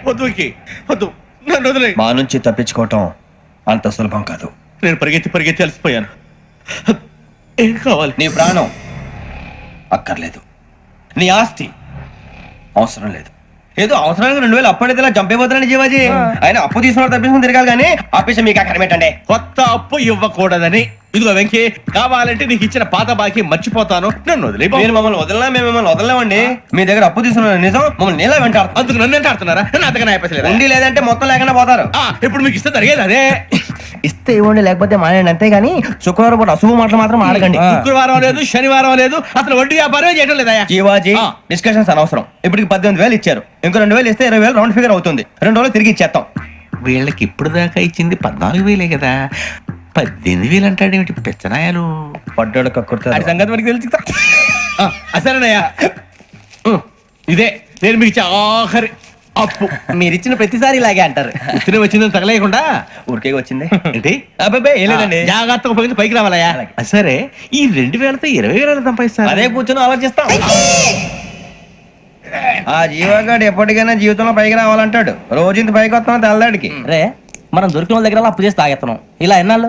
వద్దు వద్దు, నన్ను వదిలే. మా నుంచి తప్పించుకోవటం అంత సులభం కాదు. నేను పరిగెత్తి అలసిపోయాను. ఏం కావాలి? నీ ప్రాణం అక్కర్లేదు, నీ ఆస్తి అవసరం లేదు. ఏదో అవసరానికి 2000 అప్పటిది ఇలా చంపేపోతున్నాను జీవాజీ. ఆయన అప్పు తీసుకున్న తప్పించుకుని తిరగాలి కానీ ఆపేసి మీకు అక్కడ పెట్టండి. కొత్త అప్పు ఇవ్వకూడదని. ఇదిగో వెంకీ, కావాలంటే నీకు ఇచ్చిన పాత బాకీ మర్చిపోతాను, నన్ను వదిలే. మీరు మమ్మల్ని వదలనా? మేము మిమ్మల్ని వదలలేమండి. మీ దగ్గర అప్పు తీసుకున్న నిజం మమ్మల్ని నీలా వెంటాడు. అందుకు నన్ను ఎంత ఆడుతున్నారా? నన్ను అంతగా నాయపసలేదు. ఉండి లేదంటే మొత్తం లేకుండా పోతారు. ఇప్పుడు మీకు ఇస్తే జరిగేది అదే. ఇస్తే ఇవ్వండి, లేకపోతే మానేయండి, అంతేగాని శుక్రవారం పూట అశుభ మాటలు మాత్రం ఆడకండి. శుక్రవారం లేదు, శనివారం లేదు, అసలు వడ్డీ వ్యాపారమే చేయడం లేదా? జీవాజీ, డిస్కషన్స్ అనవసరం. ఇప్పటికి 18,000 ఇచ్చారు, ఇంకో 2,000 ఇస్తే 20,000 రౌండ్ ఫిగర్ అవుతుంది. 2 రోజులు తిరిగి ఇచ్చేస్తాం. వీళ్ళకి ఇప్పుడు దాకా ఇచ్చింది 14,000 కదా, 18,000 అంటాడేమిటి పెచ్చనాయాలు? పడ్డాడు కక్కుర్తాడు. సంగతి మనకి తెలుసు. అసలేనయ్యా, ఇదే నేను మీకు ఇచ్చే ఆఖరి అప్పు. మీరు ఇచ్చిన ప్రతిసారి ఇలాగే అంటారు. ఇతనే వచ్చిందని తగలేయకుండా ఊరికే వచ్చింది ఏంటి? అబ్బాయి ఏం లేదండి, జాగ్రత్తగా ఉపయోగించి పైకి రావాలయ్యా. సరే, ఈ 2,000తో 20,000 సంపాదిస్తారు. అదే కూర్చొని ఆలోచిస్తాం. ఆ జీవగాడు ఎప్పటికైనా జీవితంలో పైకి రావాలంటాడు. రోజు ఇంత పైకి వస్తాం తెల్లడికి. రే, మనం దొరికిన వాళ్ళ దగ్గర అప్పు చేసి తాగెత్తనం. ఇలా ఎన్నాళ్ళు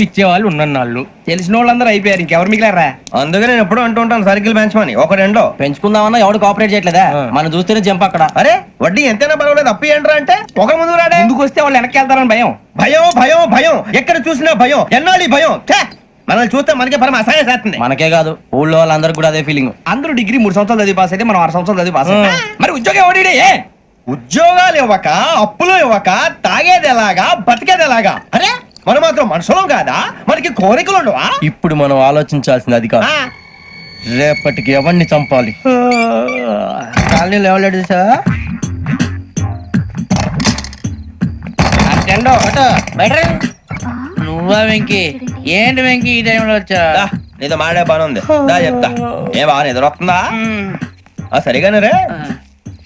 ఇచ్చేవాళ్ళు ఉన్నన్నాళ్ళు తెలిసిన వాళ్ళందరూ అయిపోయారు, ఇంకెవరు మిగిలారా? అందుకే నేను ఎప్పుడు అంటూ ఉంటాను సర్కిల్ బెంచ్ మని ఒక రెండో పెంచుకుందామన్నా ఎవడు కోఆపరేట్ చేయట్లేదా? మనం చూస్తేనే జంప్ అక్కడ. అరే వడ్డీ ఎంతైనా పర్వాలేదు, అప్పు ఏంట్రా అంటే ఒక ముందు రాడే. ముందుకు వస్తే వాళ్ళు వెనక్కి వెళ్తారని భయం. భయం భయం భయం, ఎక్కడ చూసినా భయం. ఎన్నాళ్ళు ఈ భయం? మనల్ని చూస్తే మనకే పరమ అసహాయం చేస్తుంది. మనకే కాదు, ఊళ్ళో వాళ్ళందరూ కూడా అదే ఫీలింగ్. అందరూ డిగ్రీ 3 సంవత్సరాలు చదివి పాస్ అయితే మనం 6 సంవత్సరాలు చదివి పాస్. మరి ఉద్యోగం ఎవడి? ఉద్యోగాలు ఇవ్వక, అప్పులు ఇవ్వక, తాగేది ఎలాగా, బతికేది ఎలాగా? అరే మనం మాత్రం మనుషులం కాదా? మనకి కోరికలు ఉండవా? ఇప్పుడు మనం ఆలోచించాల్సింది అది కాదు, రేపటికి ఎవరిని చంపాలి. కాలనీలో ఎవరు సార్? నువ్వా వెంకీ? ఏంటి వెంకీ ఈ టైంలో వచ్చా? నీతో మాడే పని ఉంది, దా చెప్తా. ఏ బాగా నిద్రొస్తుందా? సరిగానే రే,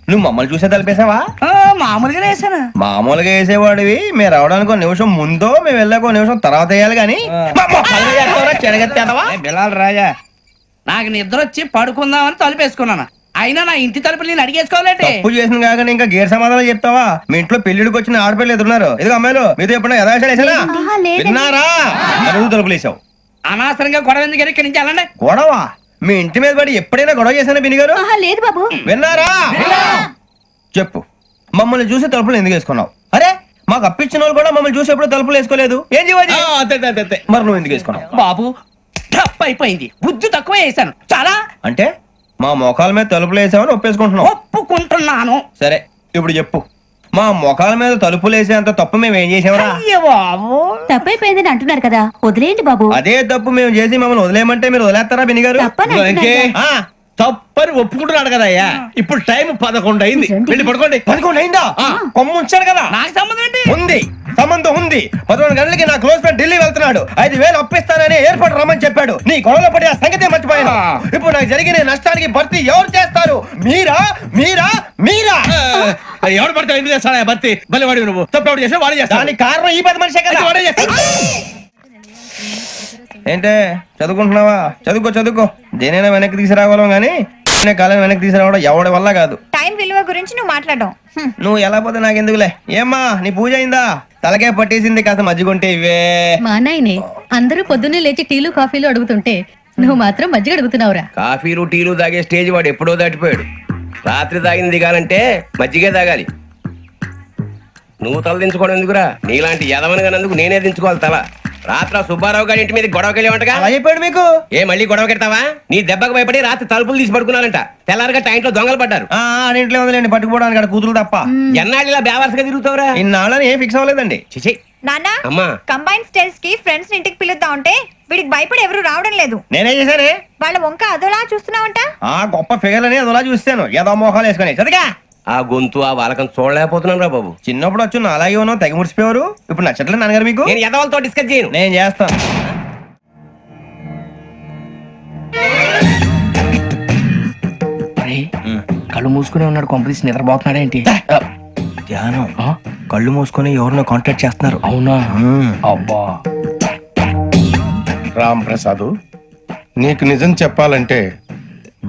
నువ్వు మమ్మల్ని చూసే తలిపేసావా? మామూలుగానే వేసాను. మామూలుగా వేసేవాడివి. మేము రావడానికి 1 నిమిషం ముందో, మేము వెళ్ళాక 1 నిమిషం తర్వాత వేయాలి కానీ బిలాల్ రాజా, నాకు నిద్ర వచ్చి పడుకుందామని తలుపేసుకున్నాను. అయినా నా ఇంటి తలుపులు నేను అడిగేసుకోవాలంటే తప్పు చేసిన కాక ఇంకా గేర్ సమాధానం చెప్తావా? మీ ఇంట్లో పెళ్లిడికి వచ్చిన ఆడపిల్లలు ఎదురున్నారు. ఇదిగో అమ్మాయిలు, మీతో ఎప్పుడైనా యథాశాలు వేసానా? విన్నారా? అడుగు తలుపులు వేసావు. అనవసరంగా గొడవ ఎందుకు? ఇక్కడి నుంచి వెళ్ళండి. గొడవ? మీ ఇంటి మీద పడి ఎప్పుడైనా గొడవ చేశానా బిని గారు? లేదు బాబు. విన్నారా? చెప్పు, మమ్మల్ని చూసి తలుపులు ఎందుకు వేసుకున్నావు? అరే మాకు అప్పించిన వాళ్ళు కూడా మమ్మల్ని చూసి ఎప్పుడు తలుపులు వేసుకోలేదు. ఏం చేయాలి? మరి నువ్వు ఎందుకు వేసుకున్నావు? బాబు టప్ అయిపోయింది, బుద్ధి తక్కువ వేసాను చాలా. అంటే మా మోకాల మీద తలుపులు వేసామని ఒప్పేసుకుంటున్నావు? ఒప్పుకుంటున్నాను. సరే ఇప్పుడు చెప్పు, మా మొఖాల మీద తలుపులు వేసేంత తప్పు మేము ఏం చేసామరా? తప్పైపోయిందని అంటున్నారు కదా, వదిలేయండి బాబు. అదే తప్పు మేము చేసి మమ్మల్ని వదిలేయమంటే మీరు వదిలేస్తారా బిని గారు? తప్పని ఒప్పుకుంటున్నాడు కదా అయ్యా. ఇప్పుడు టైం 11 అయింది, వెళ్ళి పడుకోండి. 11 అయిందా? కొమ్ము ఉంచాడు కదా. నాకు సంబంధం ఏంటి? ఉంది, సంబంధం ఉంది. 11 గంటలకి నా క్లోజ్ ఫ్రెండ్ ఢిల్లీ వెళ్తున్నాడు. 5,000 అప్పిస్తానని ఎయిర్పోర్ట్ రమ్మని చెప్పాడు. నీ గొడవలో పడి ఆ సంగతి మర్చిపోయాను. ఇప్పుడు నాకు జరిగిన నష్టానికి భర్తీ ఎవరు చేస్తారు? మీరా మీరా మీరా? ఎవడు పడితే ఎందుకు చేస్తాడా భర్తీ? మళ్ళీ వాడి నువ్వు తప్పు ఎవడు చేసా వాడే చేస్తా. దానికి కారణం ఈ 10 మనిషే కదా. వాడే చేస్తా. ఏంటే చదువుకుంటున్నావా? చదువుకో. దేనైనా వెనక్కి తీసుకురావాలం గానీ కాలం వెనక్కి తీసుకురావడం ఎవడి వల్ల కాదు. టైం విలువ గురించి నువ్వు మాట్లాడడం. నువ్వు ఎలా పోతే నాకెందుకులే. ఏమ్మా నీ పూజ అయిందా? తలకే పట్టేసింది, కాస్త మజ్జిగుంటే ఇవే. మా నాయనే అందరూ పొద్దున్నే లేచి టీలు కాఫీలు అడుగుతుంటే నువ్వు మాత్రం మజ్జిగ అడుగుతున్నావురా. కాఫీలు టీలు తాగే స్టేజ్ వాడు ఎప్పుడో దాటిపోయాడు. రాత్రి తాగింది దిగాలంటే మజ్జిగే తాగాలి. నువ్వు తల దించుకోవడం ఎందుకురా? నీలాంటి యదవనగానందుకు నేనే దించుకోవాలి తల. రాత్రి సుబ్బారావు గారి ఇంటి మీద గొడవకి వెళ్ళేవంటగా. అలా చెప్పాడు మీకు? ఏ మళ్ళీ గొడవ కెడతావా? నీ దెబ్బకు భయపడి రాత్రి తలుపులు తీసి పడుకున్నారంట. తెల్లారగా టైంట్లో దొంగలు పడ్డారు. ఇంట్లో ఉందిలేండి, పట్టుకుపోవడానికి అక్కడ కూతురు తప్ప. ఎన్నాళ్ళు ఇలా బేవర్సగా తిరుగుతావురా? ఇన్నాళ్ళని ఏం ఫిక్స్ అవ్వలేదండి. చిచి నాన్న, అమ్మా, కంబైన్ స్టైల్స్ కి ఫ్రెండ్స్ ఇంటికి పిలుద్దాం అంటే వీడికి భయపడి ఎవరు రావడం లేదు. నేనేం చేశానే? వాళ్ళ వంక అదోలా చూస్తున్నావంట. గొప్ప ఫిగర్ అని అదోలా చూస్తాను, ఏదో మోహాలు వేసుకొని. చదిగా ఆ గొంతు ఆ వాలకం చూడలేకపోతున్నాను రా బాబు. చిన్నప్పుడు వచ్చి నా అలాగే ఉన్నావు, తెగ ముడిచిపోయారు. ఇప్పుడు నచ్చట్లేదు నాన్నగారు మీకు? నేను యదవలతో డిస్కస్ చేయను. నేను చేస్తాను. కళ్ళు మూసుకునే ఉన్నాడు, కొంపదీసి నిద్రపోతున్నాడేంటి? ధ్యానం. కళ్ళు మూసుకొని ఎవరినో కాంటాక్ట్ చేస్తున్నారు. అవునా? అబ్బా రామ్ ప్రసాద్, నీకు నిజం చెప్పాలంటే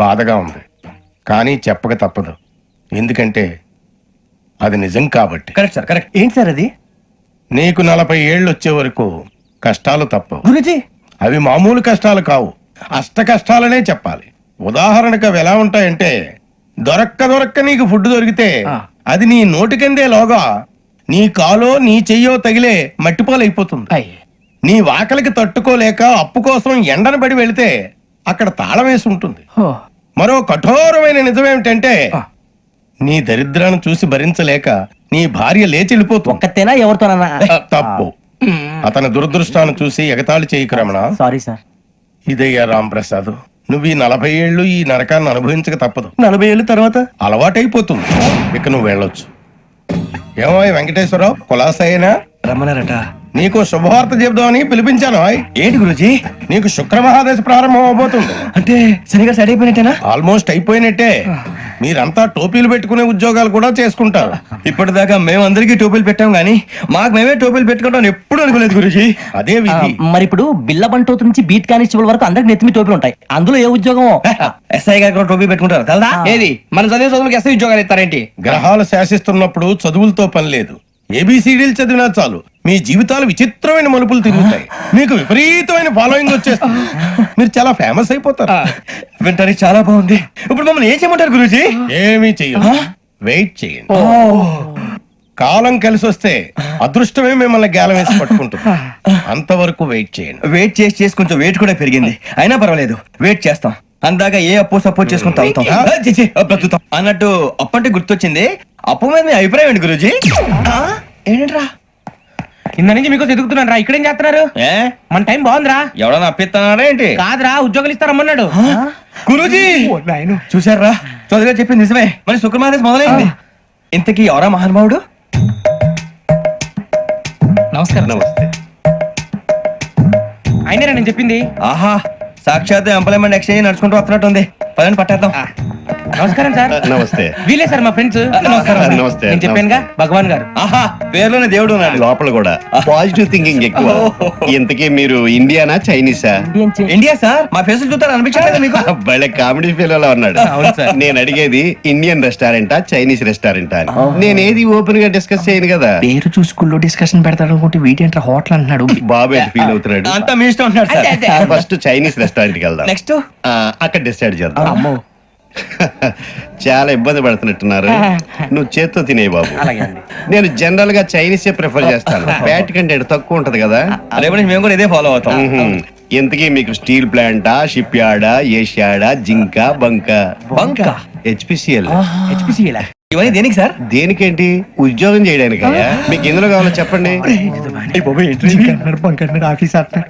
బాధగా ఉంది, కానీ చెప్పక తప్పదు. ఎందుకంటే అది నిజం కాబట్టి. Correct sir, correct. ఏంటి సార్ అది? నీకు 40 ఏళ్ళు వచ్చే వరకు కష్టాలు తప్పవు. గురుజీ అవి మామూలు కష్టాలు కావు, అష్ట కష్టాలనే చెప్పాలి. ఉదాహరణకు అవి ఎలా ఉంటాయంటే, దొరక్క నీకు ఫుడ్ దొరికితే అది నీ నోటికందే లోగా నీ కాలో నీ చెయ్యో తగిలే మట్టిపాలైపోతుంది. నీ వాకలికి తట్టుకోలేక అప్పు కోసం ఎండను పడి వెళితే అక్కడ తాళం వేసి ఉంటుంది. మరో కఠోరమైన నిజమేమిటంటే, నీ దరిద్రాన్ని చూసి భరించలేక నీ భార్య లేచి వెళ్ళిపోతుంది. ఒక్కతేనా ఎవరితోనన్నా? తప్పు. అతని దురదృష్టాన్ని చూసి ఎగతాళి చేయకు రమణ. Sorry sir. ఇదయ్యా రాంప్రసాద్, నువ్వు ఈ 40 ఏళ్ళు ఈ నరకాన్ని అనుభవించక తప్పదు. 40 ఏళ్ళ తర్వాత అలవాటైపోతుంది. ఇక నువ్వు వెళ్ళొచ్చు. ఏమో వెంకటేశ్వరరావు, కులాసైనా రమ్మన్నారట. నీకు శుభవార్త చెబుదామని పిలిపించాను. ఏంటి గురుజీ? నీకు శుక్ర మహాదశ ప్రారంభం అవబోతుంది. అంటే సరిగా సెట్ అయిపోయినట్టేనా? ఆల్మోస్ట్ అయిపోయినట్టే. మీరంతా టోపీలు పెట్టుకునే ఉద్యోగాలు కూడా చేసుకుంటారు. ఇప్పటిదాకా మేమందరికీ టోపీలు పెట్టాం గానీ మాకు మేమే టోపీలు పెట్టుకుంటాం ఎప్పుడు అనుకోలేదు గురుజీ. అదే విధి. మరి ఇప్పుడు బిల్ల బంటోతు నుంచి బీట్ కానిస్టేబుల్ వరకు అందరికి నెత్తిమి టోపీలు ఉంటాయి. అందులో ఏ ఉద్యోగం? ఎస్ఐ గారు కూడా టోపీ పెట్టుకుంటారు కదా. ఏది మన చదివే చదువులకు ఎస్ఐ ఉద్యోగాలు ఇస్తారేంటి? గ్రహాలు శాసిస్తున్నప్పుడు చదువులతో పని లేదు. ఏబిసిడీలు చదివినా చాలు మీ జీవితాలు విచిత్రమైన మలుపులు తిరుగుతాయి. మీకు విపరీతమైన ఫాలోయింగ్ వచ్చేస్తుంది. మీరు చాలా ఫేమస్ అయిపోతారు. వింటానికి చాలా బాగుంది. ఇప్పుడు మమ్మల్ని ఏం చేయమంటారు గురూజీ? ఏమీ చెయ్యదు, వెయిట్ చేయండి. కాలం కలిసి వస్తే అదృష్టమే మిమ్మల్ని గేలం వేసి పట్టుకుంటుంది. అంతవరకు వెయిట్ చేయండి. వెయిట్ చేసి కొంచెం వెయిట్ కూడా పెరిగింది. అయినా పర్వాలేదు, వెయిట్ చేస్తాం. అందాక ఏ అప్పు సపోర్ట్ చేసుకుని తాగుతాం. బ్రతుకుతాం అన్నట్టు అప్పు అంటే గుర్తొచ్చింది. అప్పు మీద మీ అభిప్రాయం ఏంటి గురూజీ? ఏంటరా కింద నుంచి మీకు ఎదుగుతున్నాను రా. ఇక్కడేం చేస్తున్నారు? మన టైం బాగుందిరా. ఎవడన్నా అప్పిస్తున్నారా ఏంటి? కాదురా, ఉద్యోగాలు ఇస్తారమ్మన్నాడు. గురూజీ చూసారా, చదువుగా చెప్పింది నిజమే. మరి శుక్రమాదేశ్ మొదలైంది. ఇంతకీ ఎవరా మహానుభావుడు? నమస్కారం. నమస్తే. అయినరా నేను చెప్పింది? ఆహా, సాక్షాత్ ఎంప్లాయ్మెంట్ ఎక్స్చేంజ్ నడుచుకుంటూ వస్తున్నట్టు ఉంది. పదండి పట్టేద్దాం. నమస్కారం సార్. నమస్తే. వీలే సార్ మా ఫ్రెండ్స్. నమస్తే. నేను చెప్పానుగా, భగవాన్ గారు. ఆహా, పేర్లోనే దేవుడు ఉన్నాడు. లోపల కూడా పాజిటివ్ థింకింగ్ ఎక్కువ. ఇంతకీ మీరు ఇండియానా చైనీసా? India sir. మా ఫేసులు చూస్తారు అనిపించలేదు మీకు? భలే కామెడీ ఫీల్ అలా ఉన్నాడు. నేను అడిగేది ఇండియన్ రెస్టారెంటా చైనీస్ రెస్టారెంటా అని. నేను ఏది ఓపెన్ గా డిస్కస్ చేయను కదా. పేరు చూసుకుల్లో డిస్కషన్ పెడతాడు అనుకుంటే వీటేంట్రా హోటల్ అంటున్నాడు. బాబు ఎట్ ఫీల్ అవుతున్నాడు. అంతా మీ ఇష్టం ఉంటాడు సార్. ఫస్ట్ చైనీస్ రెస్టారెంట్ కి వెళ్దాం. నెక్స్ట్ అక్కడ డిసైడ్ చేద్దాం. చాలా ఇబ్బంది పడుతున్నట్టున్నారు. నువ్వు చేత్తో తినే బాబు. నేను జనరల్ గా చైనీసే ప్రిఫర్ చేస్తాను. ఫ్యాట్ కంటెంట్ తక్కువ ఉంటది కదా. రేపు నుంచి మేము కూడా ఇదే ఫాలో అవుతాం. ఇంతకీ మీకు స్టీల్ ప్లాంటా, షిప్ యార్డా, ఏషియాడా, జింక, బంక? హెచ్పిసిఎల్. ఇవన్నీ దేనికి సార్? దేనికేంటి? ఉద్యోగం చేయడానికి. మీకు ఎందులో కావాలో చెప్పండి.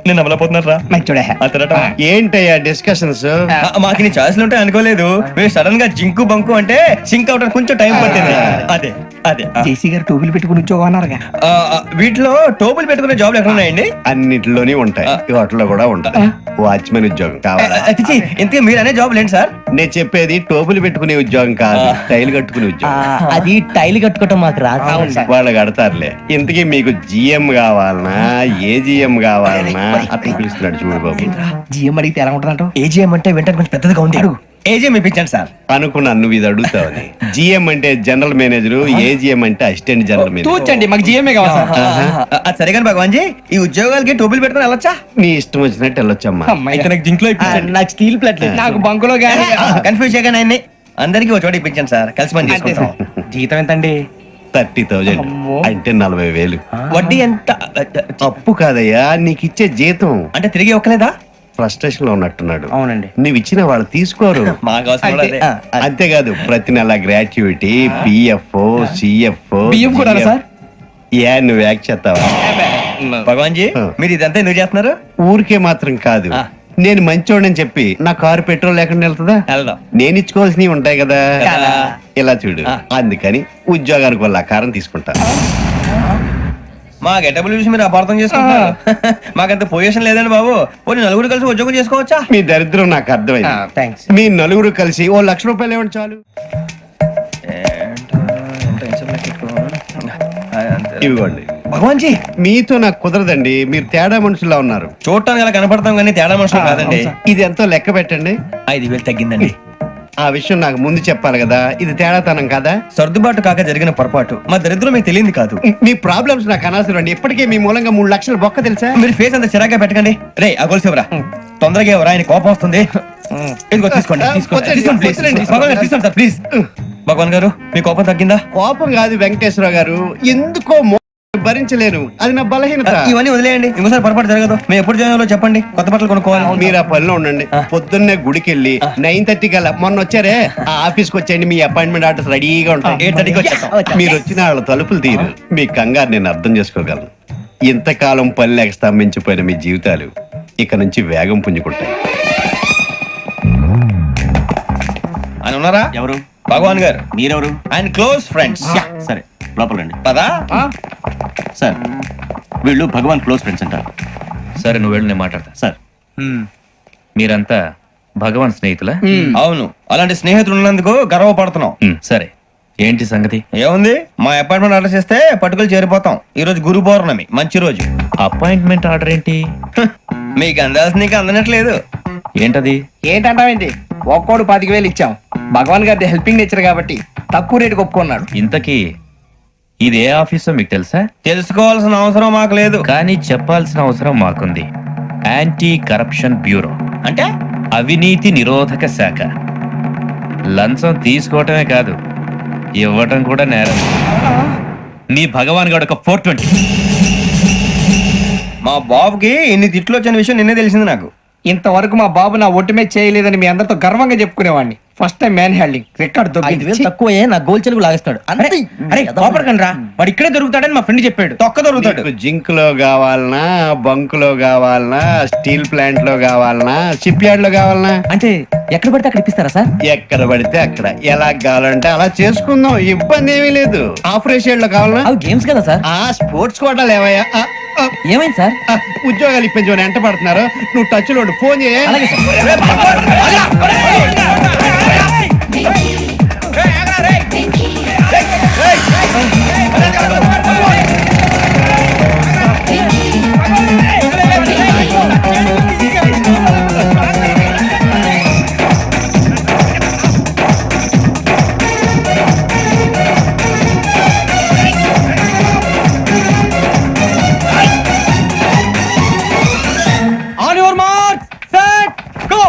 నేను అమలపోతున్నారా? ఏంటయ్యా డిస్కషన్స్? మాకు నీ ఛాయిస్లు ఉంటాయి అనుకోలేదు. మీరు సడన్ గా జింకు బంకు అంటే సింక్ అవడానికి కొంచెం టైం పట్టింది. అదే అదే జేసీ గారు టోపీలు పెట్టుకుని ఉద్యోగం అన్నారుగా. వీటిలో టోపులు పెట్టుకునే జాబ్లు ఎక్కడ ఉన్నాయండి? అన్నిటిలోనే ఉంటాయి, వాటిలో కూడా ఉంటాయి. వాచ్మెన్ ఉద్యోగం కావాలా? ఇంతకీ మీరు అనే జాబ్ ఏంటి సార్? నేను చెప్పేది టోపులు పెట్టుకునే ఉద్యోగం కాదు, టైల్ కట్టుకునే ఉద్యోగం. అది టైల్ కట్టుకోవటం మాకు రాదు. వాళ్ళు కడతారులే. ఇంతకీ మీకు జిఎం కావాలనా, ఏజిఎం కావాలనా? అతను పిలుస్తున్నాడు చూడు బాబు. జిఎం అడిగితే ఎలా ఉంటుందంట? ఏజీఎం అంటే వెంటనే కొంచెం పెద్దదిగా ఉంది. ఏజీఎం ఇప్పించండి సార్. అనుకున్నాను నువ్వు ఇది అడుగుతావని. జిఎం అంటే జనరల్ మేనేజర్, ఏజిఎం అంటే అసిస్టెంట్ జనరల్ మేనేజర్. తూచండి, మాకు జిఎంఏ కావాలి సార్. అది సరే కానీ భగవాన్ జీ, ఈ ఉద్యోగాలకి టోపులు పెట్టుకుని వెళ్ళొచ్చా? నీ ఇష్టం వచ్చినట్టు వెళ్ళొచ్చమ్మా. అయితే నాకు జింక్ లో నాకు స్టీల్ ప్లేట్ నాకు బంకులో గానీ. కన్ఫ్యూజ్ చేయగానే ఆయన్ని అందరికీ ఒక చోట ఇప్పించండి సార్. కలిసి పని చేసుకుంటాం. జీతం ఎంతండి? 30,000 అంటే 40,000. వడ్డీ ఎంత? అప్పు కాదయ్యా, నీకు ఇచ్చే జీతం. అంటే తిరిగి ఒక్కలేదా? ఫ్రస్ట్రేషన్ లో ఉన్నట్టున్నాడు. అవునండి. నువ్వు ఇచ్చిన వాళ్ళు తీసుకోరు. మాకు అవసరం కూడా అదే. అంతేకాదు ప్రతి నెల గ్రాట్యుటీ, పిఎఫ్, సిఎఫ్. బియ్యం కూడా సార్? నువ్వు యాక్ట్ చేస్తావా? భగవాన్ జీ, మీరు ఇదంతా ఎందుకు చేస్తున్నారు? ఊరికే మాత్రం కాదు, నేను మంచోడని చెప్పి నా కారు పెట్రోల్ లేకుండా వెళ్తుందా? వెళ్దాం. నేను ఇచ్చుకోవాల్సినవి ఉంటాయి కదా. కదా. ఇలా చూడు, అందుకని ఉద్యోగానికి వాళ్ళ ఆకారం తీసుకుంటా. మా గెటబుల్ చూసి మీరు అపార్థం చేసుకుంటారు. మాకంత పొజిషన్ లేదండి బాబు. పోనీ నలుగురు కలిసి ఉద్యోగం చేసుకోవచ్చా? మీ దరిద్రం నాకు అర్థమైంది. థ్యాంక్స్. మీ నలుగురు కలిసి ఓ 1,00,000 రూపాయలు ఇవ్వండి చాలు. ఇవ్వండి. భగవాన్ జీ, మీతో నాకు కుదరదండి, మీరు తేడా మనుషుల్లా ఉన్నారు. చూడటానికి అలా కనపడతాం కానీ తేడా మనుషులు కాదండి. ఇది ఎంతో లెక్క పెట్టండి. 5,000 తగ్గిందండి. ఆ విషయం నాకు ముందు చెప్పాలి కదా, ఇది తేడాతనం కదా. సర్దుబాటు కాక జరిగిన పొరపాటు మా దరిద్రం మీకు తెలియదు కాదు. మీ ప్రాబ్లమ్స్ నాకు అనవసరం అండి. ఇప్పటికే మీ మూలంగా 3 లక్షలు బొక్క తెలుసా. మీరు ఫేస్ అంత చిరాగ్గా పెట్టకండి. రే ఆ గొలుసు ఎవరా? తొందరగా ఎవరా? ఆయన కోపం వస్తుంది. ఇదిగో తీసుకోండి. తీసుకోండి ప్లీజ్. భగవాన్ గారు తీసుకోండి సార్ ప్లీజ్. భగవాన్ గారు మీ కోపం తగ్గిందా? కోపం కాదు వెంకటేశ్వర గారు, ఎందుకో భరించలేను, అది నా బలహీనత. ఇవన్నీ వదిలేయండి, ఇంకోసారి పొరపాటు జరగదు. మేము ఎప్పుడు జాయిన్ చెప్పండి, కొత్త బట్టలు కొనుక్కోవాలి. మీరు ఆ పనిలో ఉండండి. పొద్దున్నే గుడికి వెళ్ళి 9:30 కల్లా, మొన్న వచ్చారే ఆ ఆఫీస్కి వచ్చేయండి. మీ అపాయింట్మెంట్ ఆర్డర్స్ రెడీగా ఉంటాయి. 8:30కి వచ్చేస్తాం. మీరు వచ్చిన వాళ్ళ తలుపులు తీరు. మీ కంగారు నేను అర్థం చేసుకోగలను. ఇంతకాలం పని లేక స్తంభించిపోయిన మీ జీవితాలు ఇక నుంచి వేగం పుంజుకుంటాయి. ఆయన ఉన్నారా? ఎవరు? భగవాన్ గారు. మీరెవరు? ఆయన క్లోజ్ ఫ్రెండ్స్. సరే లోపల రండి. పదా సార్ వీళ్ళు భగవాన్ క్లోజ్ ఫ్రెండ్స్ అంటారు. సరే నువ్వు వెళ్ళు, నేను మాట్లాడతా. సార్ మీరంతా భగవాన్ స్నేహితులా? అవును, అలాంటి స్నేహితులు ఉన్నందుకు గర్వపడుతున్నాం. సరే ఏంటి సంగతి? ఏముంది, మా అపాయింట్మెంట్ ఆర్డర్ చేస్తే పట్టుకులు చేరిపోతాం. ఈ రోజు గురు పౌర్ణమి, మంచి రోజు. అపాయింట్మెంట్ ఆర్డర్ ఏంటి? మీకు అందాల్సిన నీకు అందనట్లేదు. ఏంటది? ఏంటంటావేంటి? ఒక్కోడు 25,000 ఇచ్చాం. భగవాన్ గారి హెల్పింగ్ నేచర్ కాబట్టి తక్కువ రేటుకి ఒప్పుకున్నాడు. ఇంతకీ ఇది ఏ ఆఫీసో మీకు తెలుసా? తెలుసుకోవాల్సిన అవసరం మాకు లేదు. కానీ చెప్పాల్సిన అవసరం మాకుంది. యాంటీ కరప్షన్ బ్యూరో, అంటే అవినీతి నిరోధక శాఖ. లంచం తీసుకోవటమే కాదు, ఇవ్వటం కూడా నేరం. మీ భగవాన్ గారు ఒక 420. మా బాబుకి ఇన్ని తిట్లు వచ్చిన విషయం నిన్నే తెలిసింది నాకు. ఇంతవరకు మా బాబు నా ఒట్టుమే చేయలేదని మీ అందరితో గర్వంగా చెప్పుకునేవాడిని. First time man handing record దొరికింది. తక్కువే నా గోల్ చెలుగు లాగేస్తాడు. అరే కోపడకండి రా, వాడు ఇక్కడే దొరుకుతాడని మా ఫ్రెండ్ చెప్పాడు. తొక్క దొరుకుతాడు. మీకు జింక్ లో కావాలనా, బంక్ లో కావాలనా, స్టీల్ ప్లాంట్ లో కావాలనా, షిప్ యార్డ్ లో కావాలనా? అంటే ఎక్కడ పడితే అక్కడ ఇప్పిస్తారా సార్? ఎక్కడ పడితే అక్కడ, ఎలా కావాలంటే అలా చేసుకుందాం, ఇబ్బంది ఏమీ లేదు. ఆపరేషన్ లో కావాలనా? అవి గేమ్స్ కదా సార్. ఆ స్పోర్ట్స్ కోటాలు ఏమయ్యా? ఏమైంది సార్? ఉద్యోగాలు ఇప్పించమని ఎంట పడుతున్నారు. నువ్వు టచ్ లో ఉండు, ఫోన్ చేయ. అలాగే sir. On your mark set go.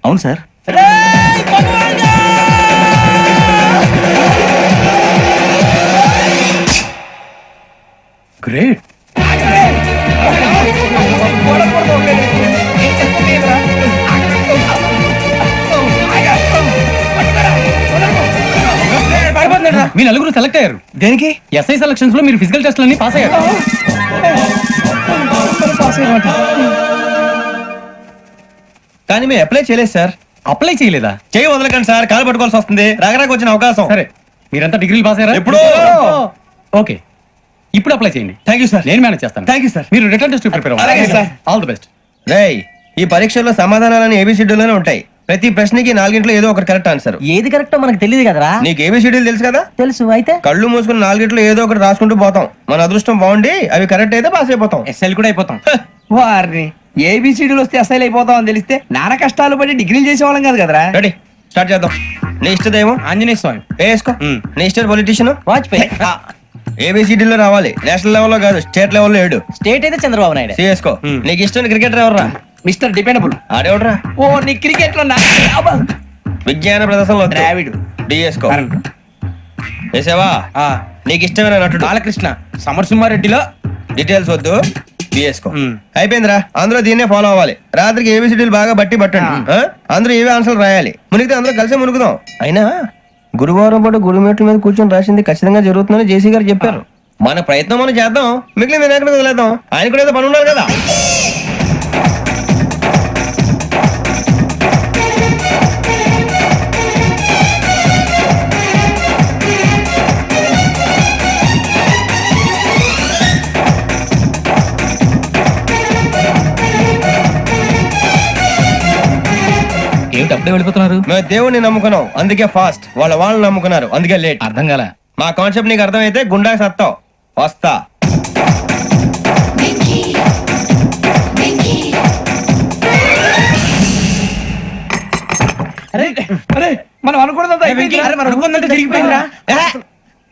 అవును సార్. గ్రేట్. మీ నలుగురు సెలెక్ట్ అయ్యారు. దేనికి? ఎస్ఐ సెలక్షన్స్ లో మీరు ఫిజికల్ టెస్ట్లన్నీ పాస్ అయ్యారు. కానీ మేము అప్లై చేయలేదు సార్. అప్లై చేయలేదా? చేయి వదలకండి సార్, కాలు పట్టుకోవాల్సి వస్తుంది. రాగరాకు వచ్చిన అవకాశం. సరే మీరంతా డిగ్రీలు పాస్ అయ్యారా? ఎప్పుడో. ఓకే ఇప్పుడు అప్లై చేయండి. Thank you sir. నేను మేనేజ్ చేస్తాను. Thank you sir. మీరు రిటర్న్ టెస్ట్ ప్రిపేర్ అలాగే అవ్వండి. సార్. All the best. రేయ్, ఈ పరీక్షల్లో సమాధానాలని ఏబిసిడ్యూల్లోనే ఉంటాయి. ప్రతి ప్రశ్నకి 4 ఏదో ఒకటి కరెక్ట్ ఆన్సర్. ఏది కరెక్టో మనకు తెలియదు కదరా. నీకు ఏబిసిడ్యూల్ తెలుసు కదా? తెలుసు. అయితే కళ్ళు మూసుకుని 4 ఏదో ఒకటి రాసుకుంటూ పోతాం. మన అదృష్టం బాగుండి అవి కరెక్ట్ అయితే పాస్ అయిపోతాం. ఎస్ఎల్ కూడా అయిపోతాం. వారిని ఏబిసిడీలు వస్తే ఎస్ఐలు అయిపోతాం అని తెలిస్తే నాన్న కష్టాలు పడి డిగ్రీలు చేసేవాళ్ళం కాదు కదరా. రెడీ, స్టార్ట్ చేద్దాం. నీ ఇష్టదేమో ఆంజనేయ స్వామి. వేసుకో. నీ ఇష్ట పొలిటీషియన్ వాజ్పేయి. ఏబిసిడీలో రావాలి, నేషనల్ లెవెల్లో కాదు, స్టేట్ లెవెల్లో 7. స్టేట్ అయితే చంద్రబాబు నాయుడు. సిఎస్కో. నీకు ఇష్టం క్రికెటర్ ఎవర్రా? Mister dependable. ఆడేవడరా? ఓ నీ క్రికెట్ లో విజ్ఞాన ప్రదర్శనలో ద్రావిడు. డిఎస్కో వేసావా? నీకు ఇష్టమైన నటుడు బాలకృష్ణ సమరసింహారెడ్డిలో డీటెయిల్స్ వద్దు, డిఎస్కో అయిపోయిందిరా. అందరూ దీన్నే ఫాలో అవ్వాలి. రాత్రికి ఏబిసిడీలు బాగా బట్టి పట్టండి. అందరూ ఏవే ఆన్సర్లు రాయాలి. మునిగితే అందరూ కలిసి మునుగుదాం. అయినా గురువారం పాటు గురుమేట్ల మీద కూర్చొని రాసింది ఖచ్చితంగా జరుగుతుందని జేసీ గారు చెప్పారు. మన ప్రయత్నం మనం చేద్దాం, మిగిలిన నేను ఎక్కడ వదిలేద్దాం. ఆయన కూడా ఏదో పని ఉన్నారు కదా. ఏమిటి అప్పుడే వెళ్ళిపోతున్నారు? మేము దేవుడిని నమ్ముకున్నాం, అందుకే ఫాస్ట్. వాళ్ళని నమ్ముకున్నారు, అందుకే లేట్. అర్థం కాల. మా కాన్సెప్ట్ నీకు అర్థమైతే గుండా సత్తావు. వస్తా. మనం అనుకున్నదంతా జరిగిపోయిందిరా.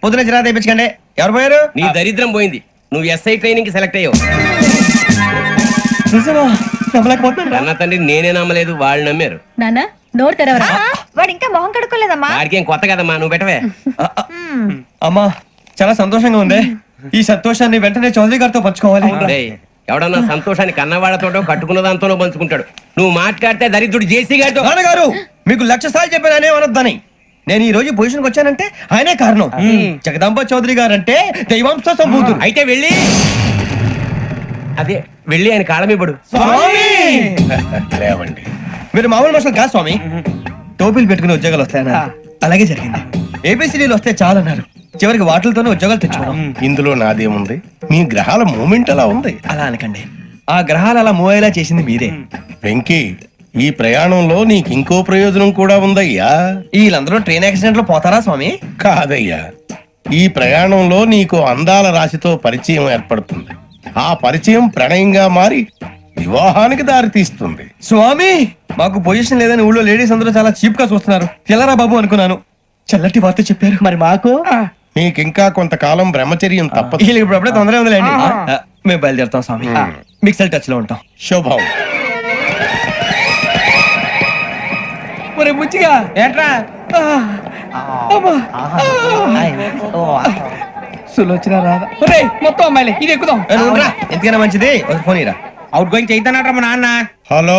పొద్దున చిరా తెప్పించకండి. ఎవరు పోయారు? నీ దరిద్రం పోయింది. నువ్వు ఎస్ఐ ట్రైనింగ్ కి సెలెక్ట్ అయ్యావు. అన్న తండ్రి నేనే నమ్మలేదు, వాళ్ళు నమ్మారు. నాన్న నోరు తెరవరా. వాడు ఇంకా మొహం కడుక్కోలేదమ్మా. వాడికి ఏం కొత్త కదమ్మా, నువ్వు పెట్టవే. అమ్మా చాలా సంతోషంగా ఉంది. ఈ సంతోషాన్ని వెంటనే చౌదరి గారితో పంచుకోవాలి. డేయ్, ఎవడన్నా సంతోషాన్ని కన్నవాళ్లతోటో కట్టుకున్న దాంతోనో పంచుకుంటాడు. నువ్వు మాట్లాడితే దరిద్రుడు జేసీ గారితో. నాన్నగారు మీకు 1,00,000 సార్లు చెప్పాను ఆయనే అనొద్దని. నేను ఈ రోజు పొజిషన్కి వచ్చానంటే ఆయనే కారణం. జగదాంబ చౌదరి గారు అంటే దైవాంశ సంభూతుడు. అయితే వెళ్ళి అదే వెళ్ళి ఆయన కాళ్ళమివ్వడు. లేవండి. మీరు మామూలు మనుషులు కాదు స్వామి. టోపీలు పెట్టుకుని ఉద్యోగాలు వస్తాయన్నారు, అలాగే జరిగింది. ఏబిసిడీలు వస్తే చాలన్నారు, చివరికి వాటిలతోనే ఉద్యోగాలు తెచ్చుకోవడం. ఇందులో నాదేముంది? మీ గ్రహాల మూమెంట్ అలా ఉంది. అలా అనకండి, ఆ గ్రహాలు అలా మూవ్ అయ్యేలా చేసింది మీరే. వెంకీ, ఈ ప్రయాణంలో నీకు ఇంకో ప్రయోజనం కూడా ఉందయ్యా. వీళ్ళందరూ ట్రైన్ యాక్సిడెంట్ లో పోతారా స్వామి? కాదయ్యా, ఈ ప్రయాణంలో నీకు అందాల రాశితో పరిచయం ఏర్పడుతుంది. ఆ పరిచయం ప్రణయంగా మారి వివాహానికి దారి తీస్తుంది. స్వామి మాకు పొజిషన్ లేదని ఊళ్ళో లేడీస్ అందరూ చాలా చీప్ గా చూస్తున్నారు. తెల్లరా బాబు అనుకున్నాను, చల్లటి వార్త చెప్పారు. మరి మాకు నీకింకా కొంతకాలం బ్రహ్మచర్యం తప్పదు. వీళ్ళకి ఇప్పుడు అప్పుడే తొందరగా ఉందిలేండి. మేము బయలుదేరుతాం స్వామి, మిక్సెల్ టచ్ లో ఉంటాం. శుభం. ఒరే బుచ్చిగా ఏంట్రా? సులోచన రాదా? ఒరే మొత్తం అమ్మాయిలే, ఇది ఎక్కుదాం. ఎందుకైనా మంచిది ఫోన్ ఇరా. అవుట్ గోయింగ్ చేద్దానట్రా మా నాన్న. హలో,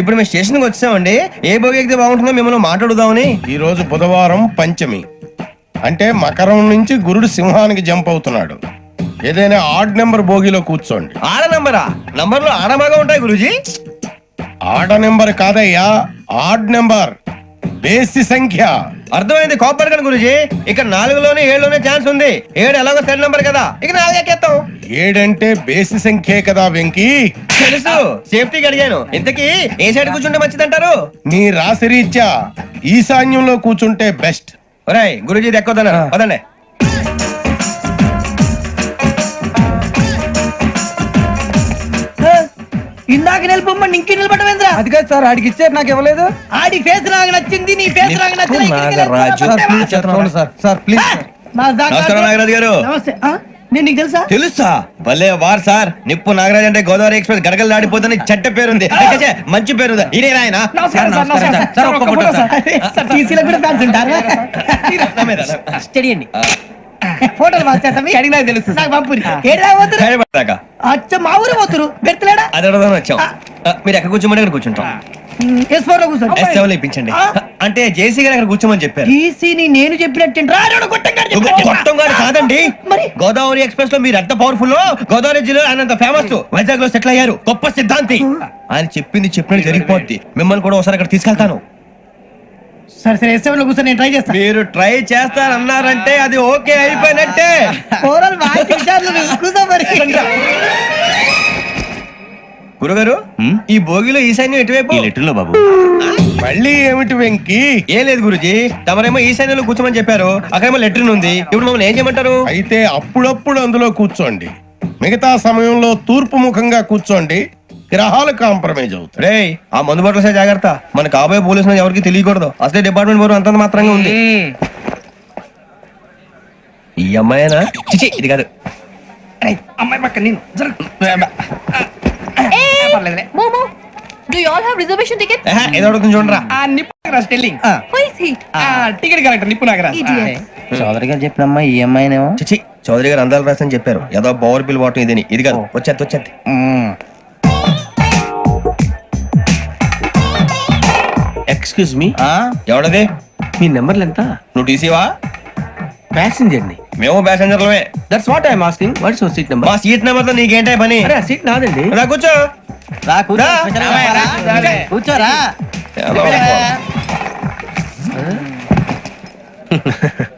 ఇప్పుడు మేము స్టేషన్ కి వచ్చామండి. ఏ బోగి ఎక్కితే బాగుంటుందో మిమ్మల్ని మాట్లాడుదామని. ఈ రోజు బుధవారం పంచమి, అంటే మకరం నుంచి గురుడు సింహానికి జంప్ అవుతున్నాడు. ఏదైనా ఆడ్ నెంబర్ బోగిలో కూర్చోండి. ఆడ నంబరా? నంబర్లు ఆడమాగా ఉంటాయి గురూజీ. ఆడ నెంబర్ కాదయ్యా, ఆడ్ నెంబర్, బేసి సంఖ్య. అర్థమైంది, కాపర్ కానీ గురూజీ. ఇక్కడ 4లోనే 7లోనే ఛాన్స్ ఉంది. 7 ఎలాగో సెల్ నంబర్ కదా, ఇక 4 ఎక్కేస్తాం. 7 అంటే బేసి సంఖ్యే కదా వెంకీ. తెలుసు, సేఫ్టీకి అడిగాను. ఇంతకీ ఏ సైడ్ కూర్చుంటే మంచిదంటారు? నీ రాశి రీత్యా ఈశాన్యంలో కూర్చుంటే బెస్ట్. ఒరేయ్ గురూజీ దెక్కొద్దన్నారు, పదండి. ఇందాక నిలబొమ్మని ఇంకే నిలబడమేంద్రా? అది కాదు సార్, ఆడికి ఇచ్చారు, నాకు ఇవ్వలేదు. ఆడి ఫేస్ నాకు నచ్చింది, నీ ఫేస్ నాకు నచ్చింది. Sir please. నమస్కారం నాగరాజు గారు. నమస్తే. నేను నీకు తెలుసా? తెలుసా? భలే వార్ సార్. నిప్పు నాగరాజ్ అంటే గోదావరి ఎక్స్ప్రెస్ గడగలు దాడిపోతుంది చెడ్డ పేరుంది. మంచి పేరుంది. ఇదే ఆయన. ఫోటోలు అడిగినా తెలుసు. నాకు పంపురి. అచ్చ మా ఊరు పోతురు బెర్తలేడా? అది అడగదామని వచ్చాం. మీరు ఎక్కడ కూర్చోమని అక్కడ కూర్చుంటాం. S4 లో కూర్చోండి. S7 లో ఇప్పించండి. అంటే జేసీ గారు అక్కడ కూర్చోమని చెప్పారు. టీసీని నేను చెప్పినట్టు గొట్టం గారు కాదండి, గోదావరి ఎక్స్ప్రెస్ లో మీరు ఎంత పవర్ఫుల్, గోదావరి జిల్లా ఆయన ఫేమస్, వైజాగ్ లో సెటిల్ అయ్యారు, గొప్ప సిద్ధాంతి. ఆయన చెప్పింది చెప్పినట్టు జరిగిపోద్ది. మిమ్మల్ని కూడా ఒకసారి అక్కడ తీసుకెళ్తాను. సరే సరే, S7 లో కూర్చొని నేను ట్రై చేస్తాను. మీరు ట్రై చేస్తారన్నారంటే అది ఓకే అయిపోయినట్టే. గురుగారు, ఈ భోగిలో ఈశాన్యం ఎటువైపు? లెటర్లో బాబు. మళ్ళీ ఏమిటి వెంకీ? ఏం లేదు గురుజీ, తమరేమో ఈశాన్యంలో కూర్చోమని చెప్పారు, అక్కడేమో లెటర్ ఉంది. ఇప్పుడు మమ్మల్ని ఏం చేయమంటారు? అయితే అప్పుడప్పుడు అందులో కూర్చోండి, మిగతా సమయంలో తూర్పు ముఖంగా కూర్చోండి. గ్రహాలు కాంప్రమైజ్ అవుతాయి. రే ఆ మందు బట్టలసే జాగ్రత్త. మన కాబోయే పోలీసులు ఎవరికి తెలియకూడదు. అసలే డిపార్ట్మెంట్ బోర్ అంతంత మాత్రంగా ఉంది. ఈ అమ్మాయినా? చిచి, ఇది కాదు. అమ్మాయి పక్క నేను Do you all have reservation tickets? ఏదో అడుగుతుంది చూడరా. ఆ నిప్పు Nagaraj telling Who is he? Ticket collector నిప్పు నాగరాజ్ Idiot. చౌదరి గారు చెప్పినమ్మా ఈ అమ్మాయినేమో. చిచి చౌదరి గారు అందాలు రాసని చెప్పారు. ఏదో బోర్ బిల్ వాటం ఇదని. ఇది కాదు, వచ్చేది. Excuse me, ఎవడది? మీ నెంబర్లు ఎంత? నువ్వు టీసీవా? ప్యాసింజర్ ని. మేము ప్యాసెంజర్లమే. That's what I'm asking. What's your seat number? మా సీట్ నెంబర్ తో నీకేంటే పని? అరే సీట్ నాదండి. రా కూర్చో. రా కూర్చో. రా. కూర్చోరా.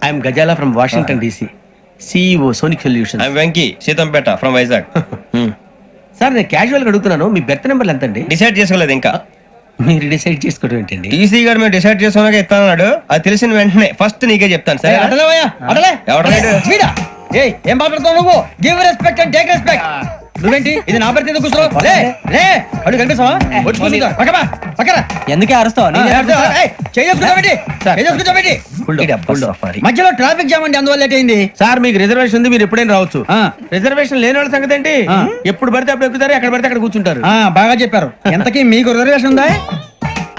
I'm Gazala from Washington DC, CEO Sonic solution. I Venky Seethampeta from Vizag. Sir నేను క్యాజువల్ గా అడుగుతున్నాను, మీ బెర్త్ నెంబర్లు ఎంత అండి? డిసైడ్ చేసుకోలేదు ఇంకా. మీరు డిసైడ్ చేసుకోవడం ఏంటండి? టీసీ గారు మేము డిసైడ్ చేసుకున్నాక ఇస్తానన్నాడు. అది తెలిసిన వెంటనే ఫస్ట్ నీకే చెప్తాను. సరే వీడా? ఏయ్, ఏం మాట్లాడుతావు నువ్వు? Give respect and take respect. నువ్వేంటి ఇది నా పరిస్థితి కూర్చో. లే లే, అడుగు కనిపిస్తావా? వచ్చి కూర్చో. పక్కమా పక్కరా. ఎందుకే అరుస్తావు? మధ్యలో ట్రాఫిక్ జామ్ అండి, అందువల్ల లేట్ అయింది. సార్ మీకు రిజర్వేషన్ ఉంది, మీరు ఎప్పుడైనా రావచ్చు. రిజర్వేషన్ లేని వాళ్ళ సంగతి ఏంటి? ఎప్పుడు పడితే అప్పుడు ఎక్కుతారు, ఎక్కడ పడితే అక్కడ కూర్చుంటారు. బాగా చెప్పారు. ఎంతకీ మీకు రిజర్వేషన్ ఉందా?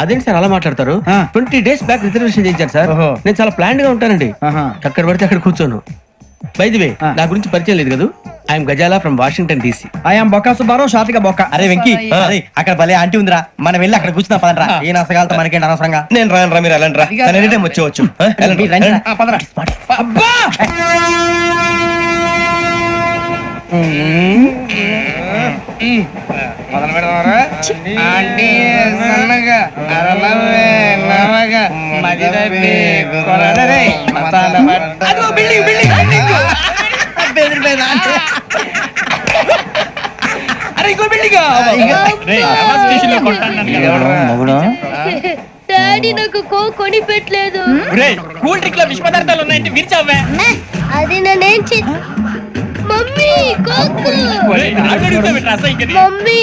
అదేంటి సార్ అలా మాట్లాడతారు? 20 days బ్యాక్ రిజర్వేషన్ చేయించారు సార్. నేను చాలా ప్లాన్ గా ఉంటానండి. అక్కడ పడితే అక్కడ కూర్చోను. బై ది వే, నా గురించి పరిచయం లేదు కదా. I'm Gazala from Washington DC. I'm Bokka Subbarao, షాతిక బొక్క. అరే వెంకీ, అక్కడ భలే ఆంటీ ఉందిరా, మనం వెళ్ళి అక్కడ కూర్చున్నా పదరా. ఏ నసగాలతో మనకేంటి అనవసరంగా. నేను రాను రా, మీరు వెళ్ళండి రా. తను ఎనీ టైం వచ్చేవచ్చు. అబ్బా మొదలు పెడదామరా? ఆంటీ సన్నగా అరలవే నవగా మదిరపి కొరడరే మతాల అదిగో బిల్డింగ్ బిల్డింగ్ బిల్డింగ్. అరే ఇంకో బిల్డింగ్. డాడీ నాకు కొని పెట్టలేదు. కూల్ డ్రింక్ లో విష పదార్థాలు ఉన్నాయంటే విరిచావే. అది నేనేం మమ్మీ కోక్. మమ్మీ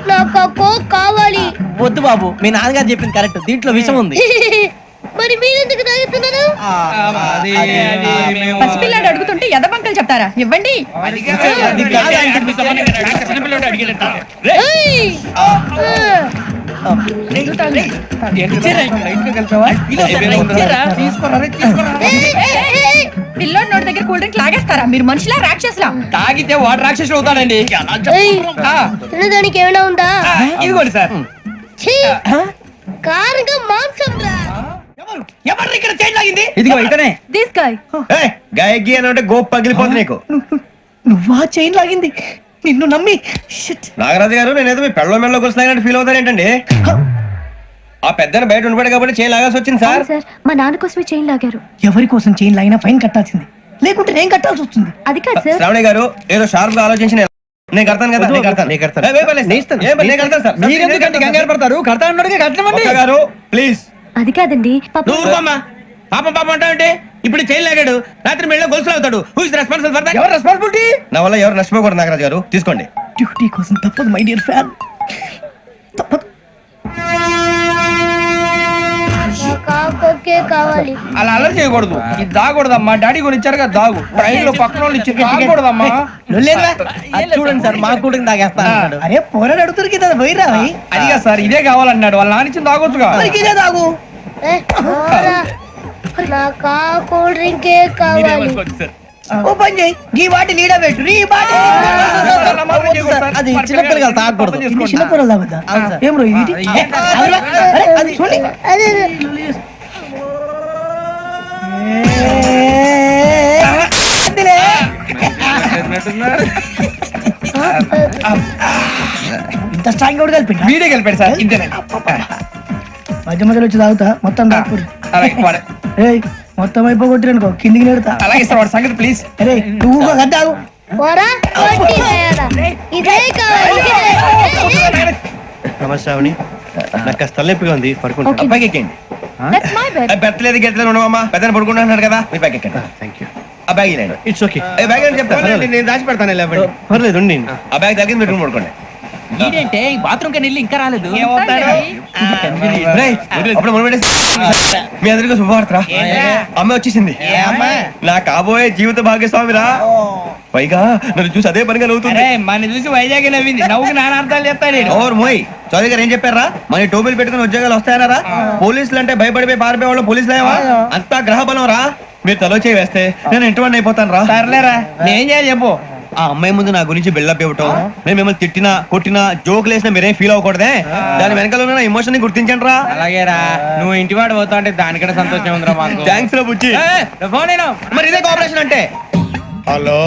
నాకు ఆ కోక్ కావాలి. వద్దు బాబు, మీ నాన్నగారు చెప్పింది కరెక్ట్, దీంట్లో విషయం ఉంది. మరి మీరెందుకు తాగుతున్నారు? పసిపిల్లాడు అడుగుతుంటే ఎదబంకలు చెప్తారా? ఇవ్వండి. పిల్లోడి నోటి దగ్గర కూల్ డ్రింక్ లాగేస్తారా? మీరు మనుషులా రాక్షసులా? తాగితే వాడు రాక్షసుడు అవుతాడండి. తినడానికి ఏమైనా ఉందా? ఇదిగోండి సార్. కారుగా మాంసం రా. ఎవరు ఇక్కడ చైన్ లాగింది? ఇదిగో ఇతనే. This guy. గాయకి అని అంటే గోప్ పగిలిపోతుంది నీకు. నువ్వా చైన్ లాగింది? నిన్ను నమ్మి. నాగరాజు గారు, నేనేదో మీ పెళ్ళ మెళ్ళ గురిసినట్టు ఫీల్ అవుతారు ఏంటండి? ఆ పెద్దని బయట ఉండిపోయాడు కాబట్టి చేయి లాగాల్సి వచ్చింది సార్. సార్, మా నాన్న కోసమే చైన్ లాగారు. ఎవరి కోసం చైన్ లాగినా ఫైన్ కట్టాల్సింది, లేకుంటే నేను కట్టాల్సి వస్తుంది. అది కాదు సార్. శ్రావణి గారు ఏదో షార్ప్ గా ఆలోచించి నేను కడతాను కదా. నేను కడతాను. నేను కడతాను సార్. మీరెందుకంటే కంగారు పడతారు? కడతా అన్నాడుగా, కట్టమండి. గారు ప్లీజ్. అది కాదండి. నువ్వు ఊరుకోమ్మా. పాపం పాపం అంటావంటే ఇప్పుడు చైన్ లాగాడు, రాత్రి మెళ్ళ గొలుసులు అవుతాడు. Who is responsible for that? ఎవరు రెస్పాన్సిబిలిటీ? నా వల్ల ఎవరు నష్టపోకూడదు నాగరాజు గారు, తీసుకోండి. డ్యూటీ కోసం తప్పదు మై డియర్ ఫ్యాన్, తప్పదు. కావాలి. అలా అల్లరి చేయకూడదు. ఇది దాగకూడదమ్మా. డాడీ కొని ఇచ్చారు కదా దాగు. ట్రైన్ లో పక్కన వాళ్ళు ఇచ్చి దాగకూడదమ్మా. చూడండి సార్, మా కూడా తాగేస్తా. అరే పోరాడు అడుగుతారు కదా, పోయిరా. అదిగా సార్, ఇదే కావాలన్నాడు. వాళ్ళ నాన్న ఇచ్చింది తాగొచ్చుగా. ఇదే తాగు. నాకు కూల్ డ్రింకే కావాలి. ఓ పని చేయి, ఈ బాటి లీడ పెట్టు. ఈ బాటి అది చిన్నపిల్లలు తాగకూడదు. చిన్నపిల్లలు తాగుతా. ఏం రో ఇది? అది చూడండి. ఇంత స్ట్రాంగ్ కూడా కలిపి వీడే కలిపాడు సార్. ఇంతేనే. మధ్య మధ్యలో వచ్చి తాగుతా, మొత్తం తాగకూడదు. ఏయ్, మొత్తం అయిపోగొట్టిరనుకో కిందికి నేడుతా. అలాగే సార్, వాడి సంగతి ప్లీజ్. అరే నువ్వు తాగు. ఇదే కావాలి. నమస్కారం. నాకు కాస్త తలెప్పిగా ఉంది, పడుకుంటా. అబ్బాయికి ఎక్కండి. పెట్టలేదు గెట్టలేదు ఉండవమ్మా. పెద్దని పడుకుంటున్నాడు కదా, మీ బ్యాగ్ ఎక్కండి. Thank you. ఆ బ్యాగ్ ఇలాండి. It's okay. బ్యాగ్ అని చెప్తాను, నేను దాచి పెడతాను. పర్లేదు ఉండి. ఆ బ్యాగ్ తగ్గింది పెట్టుకుని పడుకోండి. ఏంటంటే బాత్రూమ్ కని వెళ్ళి ఇంకా రాలేదు రేయ్, అప్పుడు మొదలు పెట్టేసి మీ అందరికీ శుభవార్తరా అమ్మ వచ్చేసింది నా కాబోయే జీవిత భాగ్యస్వామిరా పైగా నన్ను చూసి అదే పనిగా నవ్వుతుంది మన చూసి వైజాగ్ నవ్వింది నవ్వుకి నాన్న అర్థాలు చెప్తాడు ఓర్ మోయ్ చౌదరి గారు ఏం చెప్పారా మన టోబీలు పెట్టుకుని ఉద్యోగాలు వస్తాయనరా పోలీసులు అంటే భయపడిపోయి పారిపోయే వాళ్ళు పోలీసులు ఏవా అంతా గ్రహ బలం రా మీరు తలో చేయి వేస్తే నేను ఇంటివాడిని అయిపోతాను రా సర్లేరా నేనేం చేయాలి చెప్పు ఆ అమ్మాయి ముందు నా గురించి బిల్డప్ ఇవ్వటం నేను మిమ్మల్ని తిట్టినా కొట్టినా జోకులు వేసినా మీరేం ఫీల్ అవ్వకూడదే దాని వెనకాల ఉన్న ఎమోషన్ ని గుర్తించండి రా అలాగేరా నువ్వు ఇంటి వాడు పోతా అంటే దానికంటే సంతోషం ఉందిరా మాకు థ్యాంక్స్ రా బుజ్జి ఫోన్ నేను మరి ఇదే కోఆపరేషన్ అంటే హలో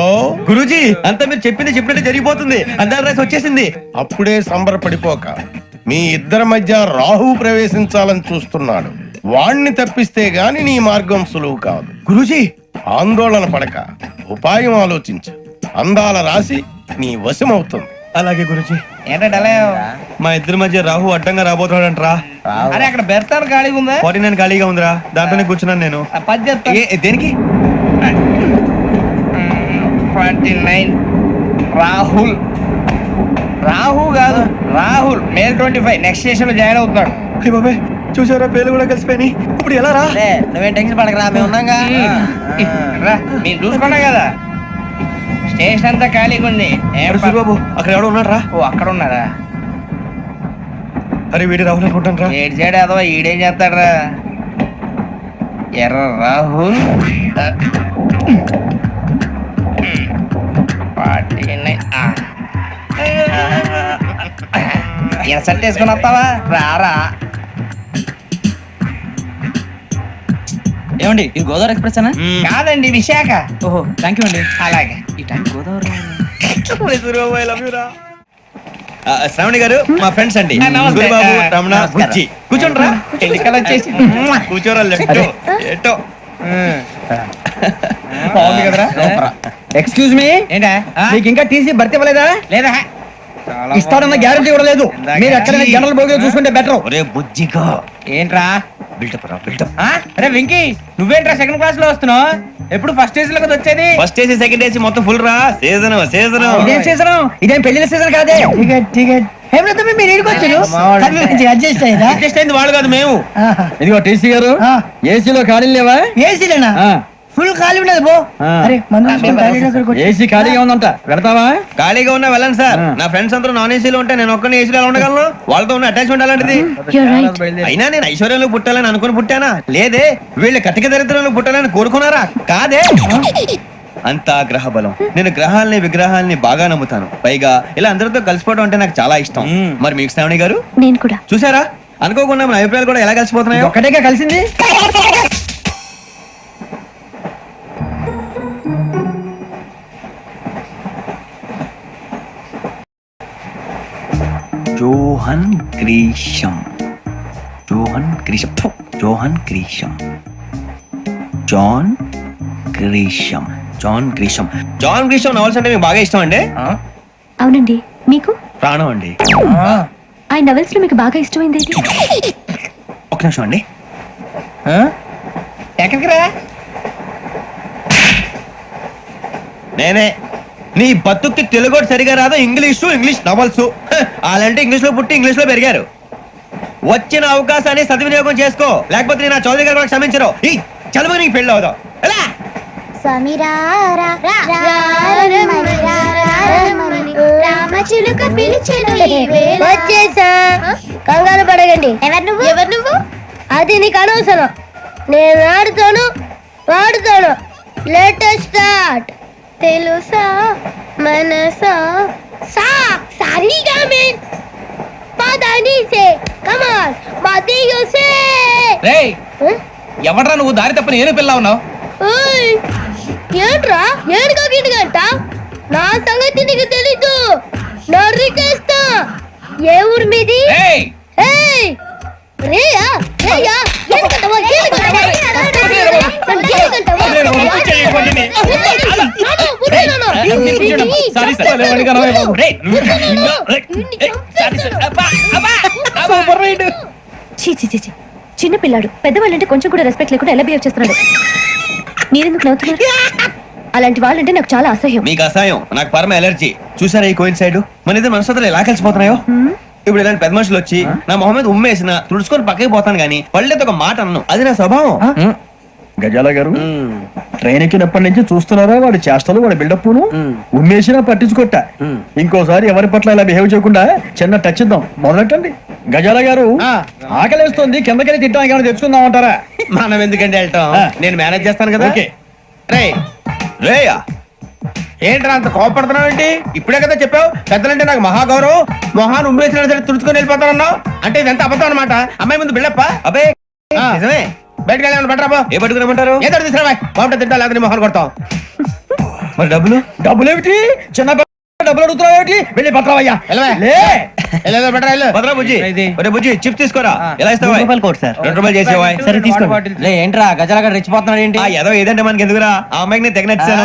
గురూజీ అంతా మీరు చెప్పింది చెప్పినట్టు జరిగిపోతుంది అందాల రైస్ వచ్చేసింది అప్పుడే సంబరపడిపోక మీ ఇద్దరి మధ్య రాహు ప్రవేశించాలని చూస్తున్నాడు వాణ్ణి తప్పిస్తే గాని నీ మార్గం సులువు కాదు గురూజీ ఆందోళన పడక ఉపాయం ఆలోచించు అందాల రాశి నీ వశమవుతుంది అలాగే గురూజీ ఏంటంటే మా ఇద్దరి మధ్య రాహు అడ్డంగా రాబోతున్నాడంట్రా అరే అక్కడ బెర్తాను ఖాళీగా ఉందా 49 ఖాళీగా ఉందిరా దాంట్లోనే కూర్చున్నాను నేను పది చెప్తా దేనికి 29 రాహుల్ రాహు కాదు రాహుల్ మే 25 నెక్స్ట్ స్టేషన్ లో జాయిన్ అవుతున్నాడు అయ్య బాబాయ్ చూసారా పేర్లు కూడా కలిసిపోయినాయి ఇప్పుడు ఎలా రా నువ్వేం టెన్షన్ పడకరా మేము ఉన్నాగా రా మీరు చూసుకున్నా కదా స్టేషన్ అంతా ఖాళీగా ఉంది బాబు అక్కడ ఎవడో ఉన్నాడు రా ఓ అక్కడ ఉన్నారా అరే వీడి రాహుల్ అనుకుంటాను రా ఏడు చేయడం అదో ఈడేం చేస్తాడరా ఎర్ర రాహుల్ 49 ఎసట్ వేసుకుని వస్తావా రారా ఏమండి ఇది గోదావరి ఎక్స్ప్రెస్ అనా కాదండి విశాఖ ఓహో థ్యాంక్ యూ అండి అలాగే ఈ టైం గోదావరి శ్రావణి గారు మా ఫ్రెండ్స్ అండి నమస్తే. గురుబాబు రమణ నమస్కారం. బుజ్జి కూర్చోండి రా ఎన్నికలు వచ్చేసి కూర్చోరా లెఫ్ట్ ఎటో బాగుంది కదరా ఎక్స్క్యూజ్ మీ ఏంటా మీకు ఇంకా టీసీ భర్తీ ఇవ్వలేదా లేదా ఇస్తాడన్న గ్యారంటీ కూడా లేదు మీరు ఎక్కడైనా జనరల్ బోగిలో చూసుకుంటే బెటర్ ఒరే బుజ్జిగా ఏంట్రా బిల్డప్ రా బిల్డప్ అరే వెంకీ నువ్వేంట్రా సెకండ్ క్లాస్ లో వస్తున్నావు ఎప్పుడు ఫస్ట్ ఏజ్ లో కదా వచ్చేది ఫస్ట్ ఏసీ సెకండ్ ఏసీ మొత్తం ఫుల్ రా సీజన్ సీజన్ ఇదేం సీజన్ ఇదేం పెళ్లిన సీజన్ కాదే టికెట్ టికెట్ మీరు ఇడికొచ్చారు అడ్జస్ట్ అయ్యారా అడ్జస్ట్ అయింది వాళ్ళు కాదు మేము ఇదిగో టీసీ గారు ఏసీలో ఖాళీ లేవా ఏసీలేనా ఫుల్ ఖాళీ ఉండదు బో అరే ఏసీ ఖాళీగా ఉందంట పెడతావా ఖాళీగా ఉన్నా వెళ్ళండి సార్ నా ఫ్రెండ్స్ అందరూ నాన్ ఏసీలో ఉంటే నేను ఒక్కనే ఏసీలో ఎలా ఉండగలను వాళ్ళతో ఉన్న అటాచ్మెంట్ అలాంటిది అయినా నేను ఐశ్వర్యంలో పుట్టాలని అనుకుని పుట్టానా లేదే వీళ్ళు కటిక దరిద్రంలో పుట్టాలని కోరుకున్నారా కాదే అంతా గ్రహ బలం నేను గ్రహాలని విగ్రహాలని బాగా నమ్ముతాను పైగా ఇలా అందరితో కలిసిపోవడం అంటే నాకు చాలా ఇష్టం మరి మీకు శ్రావణి గారు నేను కూడా చూసారా అనుకోకుండా మన అభిప్రాయాలు కూడా ఎలా కలిసిపోతున్నాయో ఒక్కటేగా కలిసింది జోహన్ గ్రీషం జోహన్ గ్రీషం ఫు, John Grisham John Grisham John Grisham John Grisham novels అంటే మీకు బాగా ఇష్టం అండి అవునండి మీకు ప్రాణం అండి ఆ నవెల్స్ లో మీకు బాగా ఇష్టమైంది ఏది? ఒక నిమిషం అండి ఎక్కడికి రా నేనే నీ బతుక్కి తెలుగు సరిగా రాదు ఇంగ్లీష్ నవల్స్ అలాంటి ఇంగ్లీష్ లో పుట్టి ఇంగ్లీష్ లో పెరిగారు వచ్చిన అవకాశాన్ని సద్వినియోగం చేసుకో లేకపోతే నేను నా చౌదరి గారు కూడా క్షమించరు ఈ చదువు నీకు పెళ్ళి అవుదాం ఎలా వచ్చేసా కంగారు పడగండి ఎవరు నువ్వు అది నీకు అనవసరం నేను ఆడుతాను వాడుతాను లేటెస్ట్ స్టార్ట్ తెలుసా మనసా సా సారీగా మీన్ పదని సే కమాన్ మదియో సే రేయ్ ఎవడ్రా నువ్వు దారి తప్పని ఏను పిల్ల ఉన్నావు ఓయ్ ఏంట్రా ఏడుగా గిట్టుగంట నా సంగతి నీకు తెలీదు నరికేస్తా ఏ ఊరు మీది ఏయ్ ఏయ్ రేయా రేయా ఎందుకంటావా చీ చీ చీ చీ. చిన్న పిల్లాడు పెద్దవాళ్ళంటే కొంచెం కూడా రెస్పెక్ట్ లేకుండా ఎలా బిహేవ్ చేస్తున్నాడు మీరెందుకు నవ్వుతున్నారు అలాంటి వాళ్ళంటే నాకు చాలా అసహ్యం. మీకు అసహాయం, నాకు పరమ ఎలర్జీ. చూసారా ఈ కోయిన్ సైడ్ మన ఇద్దరు మనసులో ఎలా కలిసిపోతున్నాయో. ఇప్పుడు ఇలాంటి పెద్ద మనుషులు వచ్చి నా మొహం మీద ఉమ్మేసిన తుడుచుకొని పక్కకి పోతాను గానీ పళ్ళేతో ఒక మాట అన్ను, అది నా స్వభావం. గజాల గారు ట్రైన్ ఎక్కినప్పటి నుంచి చూస్తున్నారా వాడి చేష్టలు, వాడి బిల్డప్ ఉమ్మేసినా పట్టించుకోట. ఇంకోసారి ఎవరి పట్ల ఇలా బిహేవ్ చేయకుండా చిన్న టచ్ ఇద్దాం, మొదలెట్టండి. గజాల గారు ఆకలేస్తుంది, కిందకెళ్ళి తింటానికి ఏమైనా తెచ్చుకుందాం అంటారా? మనం ఎందుకంటే వెళ్తాం, నేను మేనేజ్ చేస్తాను కదా. ఓకే. రేయా ఏంట్రా అంత కోపడుతున్నావు ఏంటి? ఇప్పుడే కదా చెప్పావు పెద్దలంటే నాకు మహాగౌరవం, మొహాన్ని ఉమ్మేసిన సరే తుడుచుకొని వెళ్ళిపోతానన్నావు. అంటే ఇదంతా అబద్ధం అనమాట. అమ్మాయి ముందు బిళ్ళప్ప. అబ్బే నిజమే. బయటకు వెళ్ళామని బట్రాబో. ఏ పట్టుకురమ్మంటారు? ఏదో తీసుకురా బాగుంటుంది, తింటా లేదా మొహాన్ని కొడతాం. మరి డబ్బులు? డబ్బులు ఏమిటి? చిన్న డబ్బులు అడుగుతున్నావు ఏమిటి? వెళ్ళి పట్టరావయ్యా. భద్రా బుజ్జి, ఒరే బుజ్జి చిప్స్ తీసుకోరా. ఎలా ఇస్తావా? Court sir. 2 రూపాయలు చేసేవా? సరే తీసుకోండి. ఏంట్రా గజాల గారు రెచ్చిపోతున్నాడు ఏంటి? ఏదో ఏదంటే మనకి ఎందుకురా, ఆ అమ్మాయికి నేను తెగ నచ్చాను.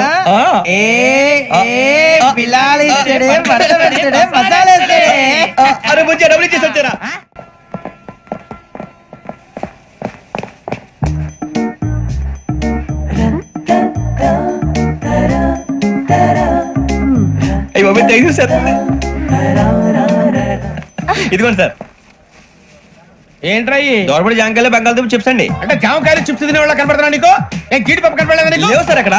అరే బుజ్జి డబ్బులు ఇచ్చేసి వచ్చారా? అయ్యో సార్, ఇదిగోండి సార్. ఏంట్రా దోరబడి జామకాయలు బంగాళదుంప చిప్స్ అండి. అంటే జామకాయలు చిప్స్ తినే వాళ్ళ కనపడుతున్నా నీకు? ఏం జీడిపప్పు కనపడలేదా నీకు? లేవు సార్ అక్కడ.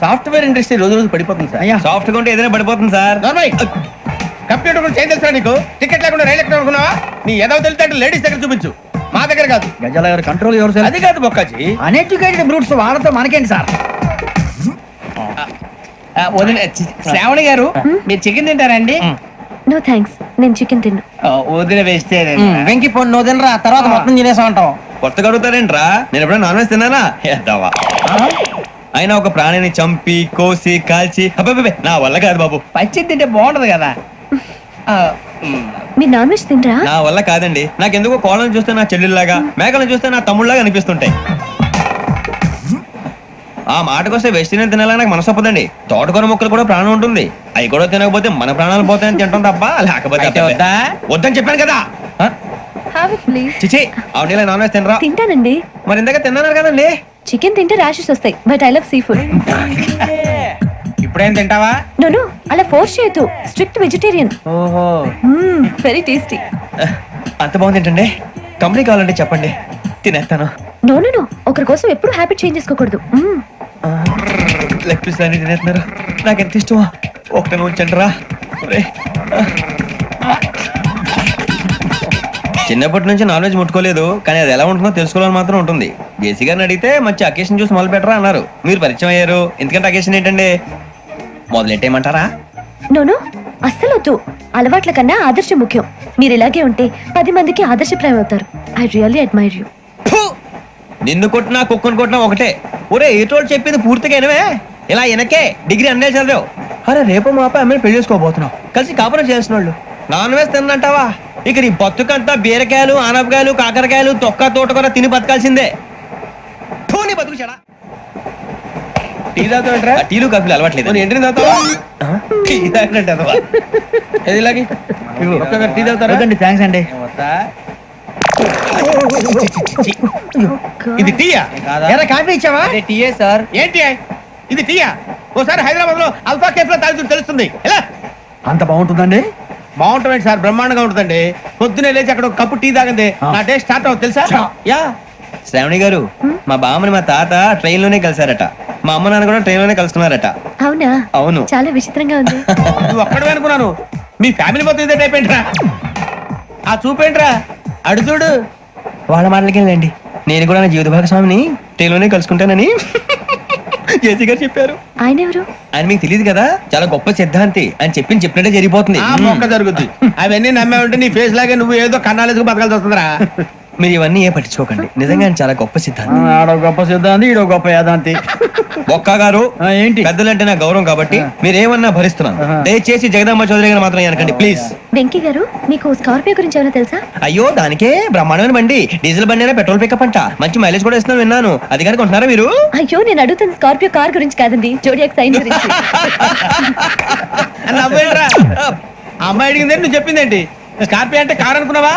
సాఫ్ట్వేర్ ఇండస్ట్రీ రోజు రోజు పడిపోతుంది సార్. సాఫ్ట్ గా ఉంటే ఏదైనా పడిపోతుంది సార్. కంప్యూటర్ గురించి ఏం తెలుసా నీకు? టికెట్ లేకుండా రైలు ఎక్కడ అనుకున్నావా? నీ ఏదో తెలితే లేడీస్ దగ్గర చూపించు, మా దగ్గర కాదు. గజాల గారు కంట్రోల్ ఎవరు సార్? అది కాదు బొక్కాజీ, అన్ఎడ్యుకేటెడ్ బ్రూట్స్ వాళ్ళతో మనకేంటి సార్? శ్రావణి గారు మీరు చికెన్ తింటారండి? నో థ్యాంక్స్, నేను చికెన్ తిన్ను. వదిన వేస్తే వెంకి పొన్ను నువ్వు తినరా, తర్వాత మొత్తం తినేసా ఉంటాం. కొత్తగా అడుగుతారేంట్రా? నేను ఎప్పుడైనా నాన్ వెజ్ తిన్నానా? ఎద్దావా. అయినా ఒక ప్రాణిని చంపి కోసి కాల్చి అబ్బే నా వల్ల కాదు బాబు. పచ్చి తింటే బాగుంటది కదా. మీరు నాన్ వెజ్ తినరా? నా వల్ల కాదండి. నాకెందుకో కోళ్ళను చూస్తే నా చెల్లెల్లాగా, మేకలను చూస్తే నా తమ్ముళ్ళలాగా అనిపిస్తుంటాయి. ఆ మాటకొస్తే వెస్టిరియన్ తినాలని నాకు మనసు ఒప్పదండి. తోటకూర మొక్కలు కూడా ప్రాణం ఉంటుంది, అవి కూడా తినకపోతే మన ప్రాణాలు పోతాయని తింటాం తప్ప లేకపోతే వద్దని చెప్పాను కదా. చిచి అవునీ నాన్ వెజ్ తినరా? తింటానండి. మరి ఇందాక తిన్నాను కదండి. చికెన్ తింటే ర్యాషెస్ వస్తాయి, but I love sea food. ఇప్పుడేం తింటావా? నో అలా ఫోర్స్ చేయొద్దు, స్ట్రిక్ట్ వెజిటేరియన్. ఓహో, వెరీ టేస్టీ. అంత బాగుంది ఏంటండి? కంపెనీ కావాలంటే చెప్పండి, తినేస్తాను. నో ఒకరి కోసం ఎప్పుడు హ్యాబిట్ చేంజ్ చేసుకోకూడదు. లెగ్ పీస్ అన్ని తినేస్తున్నారు, నాకు ఎంత ఇష్టమో. ఒకటే ఉంచండి రా. చిన్నప్పటి నుంచి నాన్ వెజ్ ముట్టుకోలేదు, కానీ అది ఎలా ఉంటుందో తెలుసుకోవాలని మాత్రం ఉంటుంది. జేసీ గారిని అడిగితే మంచి అకేషన్ చూసి మొదలు పెట్టరా అన్నారు. మీరు పరిచయం అయ్యారు, ఎందుకంటే అకేషన్ ఏంటండి? మొదలెట్టేయమంటారా? నో అస్సలు వద్దు. అలవాట్ల కన్నా ఆదర్శం ముఖ్యం. మీరు ఇలాగే ఉంటే 10 మందికి ఆదర్శప్రాయం అవుతారు. I really admire you. నిన్ను కొట్టినా కుక్కను కొట్టినా ఒకటే. ఒరే ఏటోళ్ళు చెప్పింది పూర్తిగా వినవే. ఇలా వెనకే డిగ్రీ అన్నే చదివావు. అరే రేపు మా అబ్బాయి అమ్మాయిని పెళ్లి చేసుకోబోతున్నావు, కలిసి కాపురం చేసిన వాళ్ళు నాన్ వెజ్ తిన్నంటావా? ఇక నీ బతుకంతా బీరకాయలు, ఆనపకాయలు, కాకరకాయలు, తొక్క తోట కూడా తిని బతకాల్సిందే. నీ బతుకు చెడా. టీ తాగుతావంటరా? టీలు కాఫీలు అలవాట్లేదు. ఏంటి తాగుతావా? టీ తాగినట్టు అదవా. ఏది ఇలాగే టీ తాగుతారా? థ్యాంక్స్ అండి. ఇది టీయా? కాఫీ ఇచ్చావా? టీయే సార్. ఏంటి ఇది టీయా? ఓసారి హైదరాబాద్ లో అల్ఫా కేఫ్ లో తాగుతూ తెలుస్తుంది. ఎలా అంత బాగుంటుందండి? బాగుంటుంది సార్, బ్రహ్మాండంగా ఉంటుందండి. పొద్దునే లేచి అక్కడ ఒక కప్పు టీ తాగింది నా డే స్టార్ట్ అవుతుంది తెలుసా? యా శ్రావణి గారు, మా బామ్మని మా తాత ట్రైన్ లోనే కలిసారట, మా అమ్మ నాన్న కూడా ట్రైన్ లోనే కలుసుకున్నారట. అవునా? అవును. చాలా విచిత్రంగా ఉంది. నువ్వు ఒక్కడే అనుకున్నాను, మీ ఫ్యామిలీ మొత్తం ఇదే టైప్ ఏంట్రా? ఆ చూపేంట్రా అడు చూడు. వాళ్ళ మాటలకి వెళ్ళండి, నేను కూడా నా జీవిత భాగస్వామిని ట్రైన్ లోనే కలుసుకుంటానని జేసీ గారు చెప్పారు. ఆయన ఎవరు? ఆయన మీకు తెలియదు కదా, చాలా గొప్ప సిద్ధాంతి అని చెప్పినట్టే జరిగిపోతుంది. మొక్క జరుగుద్ది. అవన్నీ నమ్మే ఉంటే నీ ఫేస్ లాగే నువ్వు ఏదో కన్నాలేసుకు బతకాల్సి వస్తుందిరా. మీరు ఇవన్నీ ఏ పట్టించుకోకండి, నిజంగా ఆయన చాలా గొప్ప సిద్ధాంతి. ఆడో గొప్ప సిద్ధాంతి, ఈడో గొప్ప యాదాంతి. ఒక్క గారు ఏంటి? పెద్దలంటే నా గౌరవం కాబట్టి మీరేమన్నా భరిస్తున్నాను. దయచేసి జగదాంబ చౌదరి గారు మాత్రం అనకండి ప్లీజ్. వెంకీ గారు, మీకు స్కార్పియో గురించి ఏమైనా తెలుసా? అయ్యో దానికే బ్రహ్మాండమైన బండి, డీజిల్ బండి అయినా పెట్రోల్ పికప్ అంట, మంచి మైలేజ్ కూడా ఇస్తున్నాను విన్నాను. అది కనుక ఉంటున్నారా మీరు? అయ్యో నేను అడుగుతున్న స్కార్పియో కార్ గురించి కాదండి, జోడియాక్ సైన్ గురించి. ఆ అమ్మాయి అడిగింది నువ్వు చెప్పిందేంటి? స్కార్పియో అంటే కారు అనుకున్నావా?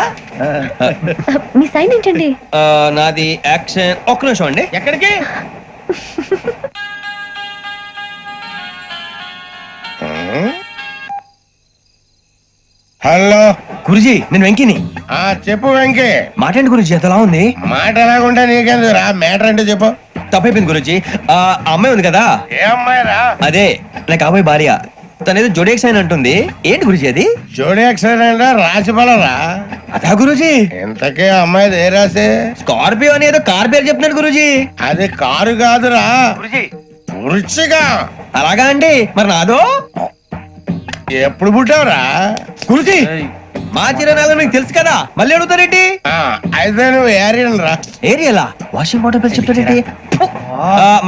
మీ సైన్ ఏంటండి? నాది యాక్షన్. ఒక్క నిమిషం అండి. ఎక్కడికి? హలో గురుజీ నేను వెంకిని. చెప్పు వెంకీ. మాట్లాడండి గురుజీ, ఎంతలా ఉంది? మాట ఎలాగుంటా నీకెందుకు రా, మ్యాటర్ అంటే చెప్పు. తప్పైపోయింది గురుజీ. ఆ అమ్మాయి ఉంది కదా, ఏ అమ్మాయి రా? అదే నా కాబోయే భార్య. తనేదో జోడేక్స్ అని అంటుంది. ఏంటి గురుజీ అది? జోడి యాక్సిడెంట్ రాసి పడరా? అదా గురుజీ. ఇంతకీ అమ్మాయి ఏ రాసి? స్కార్పియో అని ఏదో కార్ పేరు చెప్తున్నాడు గురుజీ. అది కారు కాదురా, వృచ్చిగా. అలాగా అండి, మరి నాదో? ఎప్పుడు పుట్టావురా? గురుజీ మా చిరనాలు మీకు తెలుసు కదా, మళ్ళీ అడుగుతారేంటి? అయితే నువ్వు ఏరియన్ రా. ఏరియలా? వాషింగ్ వాటర్ పేరు చెప్తారేంటి?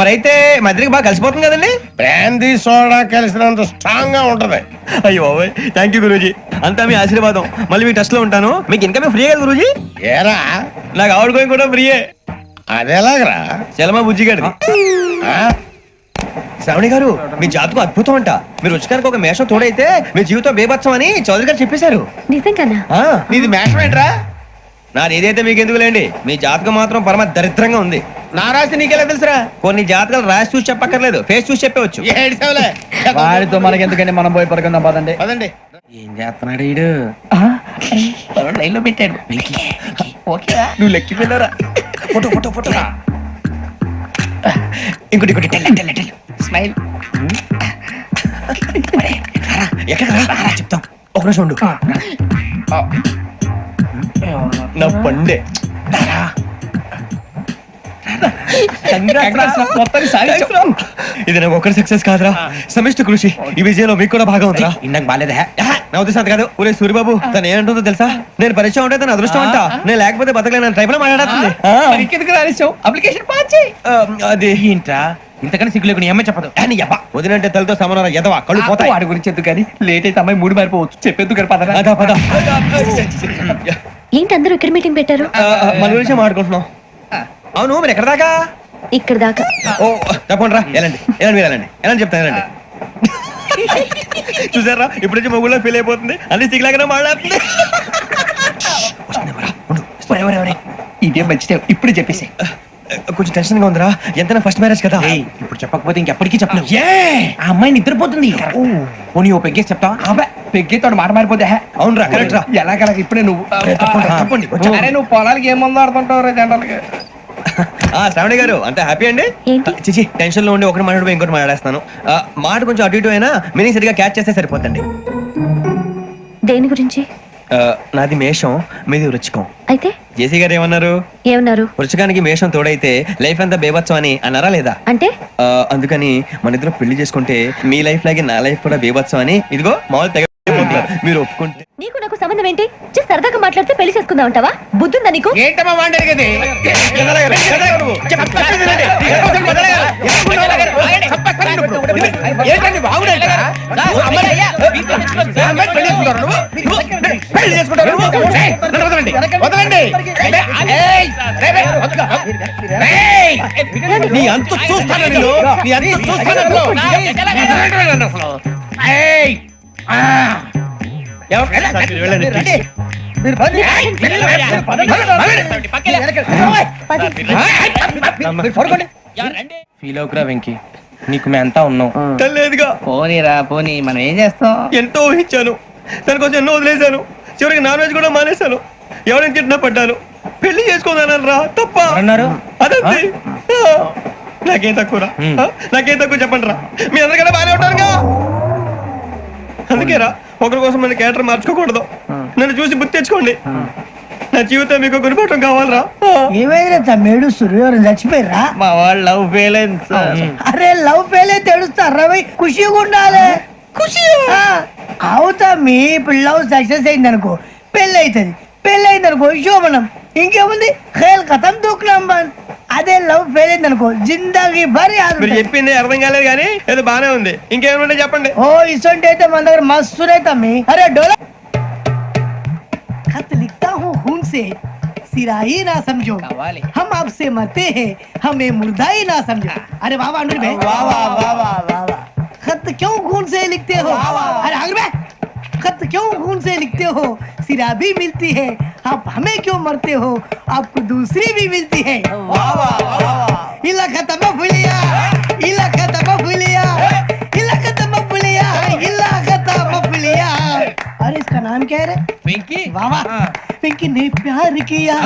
మరైతే మా ఇద్దరికి బాగా కలిసిపోతుంది కదండి. బ్రాందీ సోడా కలిసినంత స్ట్రాంగ్ గా ఉంటది. అయ్యో థ్యాంక్ యూ గురూజీ, అంతా మీ ఆశీర్వాదం. మళ్ళీ మీ టచ్ లో ఉంటాను. మీకు ఇంకా ఫ్రీ కదా గురూజీ? ఏరా నాకు ఆవిడ గోయింగ్ కూడా ఫ్రీయే. అదేలాగరా? చలమా బుజ్జి గారిది. శ్రావణి గారు మీ జాతకు అద్భుతం అంట. మీరు రుచికానికి ఒక మేషం తోడైతే మీ జీవితం బేబత్సం అని చౌదరి గారు చెప్పేశారు. నిజంగానా? నీది మేషం ఏంట్రా? నాది ఏదైతే మీకు ఎందుకు లేండి, మీ జాతకం మాత్రం పరమ దరిద్రంగా ఉంది. నా రాసి నీకెలా తెలుసురా? కొన్ని జాతకాలు రాసి చూసి చెప్పక్కర్లేదు, ఫేస్ చూసి చెప్పవచ్చు. వాడితో మనకి ఎందుకండి, మనం పోయి పడుకుందాం పదండి. పదండి. ఏం చేస్తున్నాడు వీడు? లైన్ లో పెట్టాడు. నువ్వు లెక్కిపోయినారా? Photo photo photo. ఇంకోటి ఇంకోటి స్మైల్. ఎక్కడ చెప్తాం, ఒక నిమిషం ఉండు. నా పండే ఇది నాకు ఒకరి సక్సెస్ కాదురా, సమిష్టి కృషి. ఈ విజయంలో మీకు కూడా భాగం ఉందిరా. ఇందాక బాగాలేదా? నా ఉద్దేశం కాదు. ఊరే సూర్యబాబు తను ఏమంటుందో తెలుసా? నేను పరిచయం ఉంటే తన అదృష్టం అంట. నేను లేకపోతే బతకలేను టైప్ లో మాట్లాడుతుంది. అప్లికేషన్ పాస్ చేయి. అది ఏంట్రా ఇంతకన్నా సిగ్గు లేకుండా ఏమై చెప్పదు. వదినంటే తలతో సమానం ఎదవా, కళ్ళు పోతాయి. వాడి గురించి ఎందుకు కానీ లేట్ అయితే అమ్మాయి మూడు మారిపోవచ్చు. చెప్పేందుకు గారు పద. అదా పద. ఏంటి అందరూ ఇక్కడ మీటింగ్ పెట్టారు? మన గురించి మాట్లాడుకుంటున్నాం. అవును మీరు ఎక్కడ దాకా? ఇక్కడ దాకా. ఓ తప్పకుండా రా, వెళ్ళండి వెళ్ళండి, మీరు వెళ్ళండి వెళ్ళండి, చెప్తాను వెళ్ళండి. చూసారా ఇప్పుడు నుంచి మొగుల్లో ఫీల్ అయిపోతుంది, అన్ని సిగ్లాగానే మాట్లాడుతుంది. ఇదే మంచిదే, ఇప్పుడు చెప్పేసి. కొంచెం టెన్షన్ గా ఉందిరా, ఎంతైనా ఫస్ట్ మ్యారేజ్ కదా. ఇప్పుడు చెప్పకపోతే ఇంకెప్పటికీ చెప్పలేవు. ఆ అమ్మాయి నిద్రపోతుంది. పోనీ ఓ పెగ్గేసి చెప్తావా? పెగ్గేతో మాట మారిపోతే. అవునరా, కరెక్ట్ రా. ఎలాగలా ఇప్పుడే నువ్వు తప్పండి. నువ్వు పొలాలకి ఏం మందు ఆడుతుంటావు రా జనరల్ గా. శ్రావణి గారు అంతే హ్యాపీ అండి? చిచి టెన్షన్ లో ఉండి ఒకటి మాట్లాడిపోయి ఇంకోటి మాట్లాడేస్తాను. మాట కొంచెం అటు ఇటు అయినా మీనింగ్ సరిగా క్యాచ్ చేస్తే సరిపోతండి. దేని గురించి? నాది మేషం, మీది వృచ్చికం. అయితే జేసీ గారు ఏమన్నారు? ఏమన్నారు? వృచ్చికానికి మేషం తోడైతే లైఫ్ అంతా బేబత్సం అని అన్నారా లేదా? అంటే అందుకని మన ఇద్దరు పెళ్లి చేసుకుంటే మీ లైఫ్ లాగే నా లైఫ్ కూడా బేబత్సం అని ఇదిగో మామూలు తెగ మీరు ఒప్పుకుంటే. నీకు నాకు సంబంధం ఏంటి? సరదాగా మాట్లాడితే పెళ్లి చేసుకుందాం అంటావా? బుద్ధుందా నీకు? ఏంటమ్మా మాట్లాడేది? నీ అంత చూస్తాను, నీ అంత చూస్తాను. ఫీల్ అవుకురా వెంకీ, నీకు మేమంతా ఉన్నాం. లేదుగా పోనీరా పోనీ, మనం ఏం చేస్తాం? ఎంతో ఊహించాను, దానికోసం ఎన్నో వదిలేశాను. చివరికి నాన్ వెజ్ కూడా మానేశాను. ఎవరైనా తిట్టినా పడ్డాను. పెళ్లి చేసుకోదానని రా, తప్ప అన్నారు. అదంతే. నాకేం తక్కువ రా, నాకేం తక్కువ చెప్పండి రా. మీ అందరికన్నా బాగానే ఉంటారుగా. అందుకే రా, ఒకరి కోసం మన క్యారెక్టర్ మార్చుకోకూడదు. నన్ను చూసి గుర్తు తెచ్చుకోండి. నా జీవితం మీకు గురిపటం కావాలరా. ఏమైనా తమ్మేడు సూర్యవరం చచ్చిపోయిరా? మా వాళ్ళు లవ్ ఫెయిల్ అయింది సార్. అరే లవ్ ఫెయిల్ అయితే ఏడుస్తారా? ఖుషిగా ఉండాలి. ఖుషి అవుతా. మీ ఇప్పుడు లవ్ సక్సెస్ అయింది అనుకో, పెళ్ళి అవుతుంది. పెళ్ళి అయింది అనుకో శోభనం. ఇంకేముంది, ఖేల్ కథం దూకునాం బంద్. అదే లవ్ ఫెయిల్ అయింది అనుకో జిందాగీ భారీ. మీరు చెప్పింది అర్థం కాలేదు కానీ ఏదో బానే ఉంది. ఇంకేమైనా చెప్పండి. ఓ ఇసొంటి అయితే మన దగ్గర మస్తు తమ్మి. అరే డోలా खत लिखता हूँ खून से, सिरा ही ना समझो, हम आपसे मरते हैं, हमें मुर्दा ही ना समझो. अरे वाह वाह अनुर भाई, वाह वाह वाह वाह वाह. खत क्यों खून से लिखते हो? अरे अनुर भाई खत क्यों खून से लिखते हो? सिरा भी मिलती है, आप हमें क्यों मरते हो? आपको दूसरी भी मिलती है। इला खत्म फुलिया, इला खत्म फुलिया, इला खत्म फुलिया, इला खत्म फुलिया। अरे इसका नाम क्या है रे? पिंकी वाह वाह। पिंकी ने प्यार किया,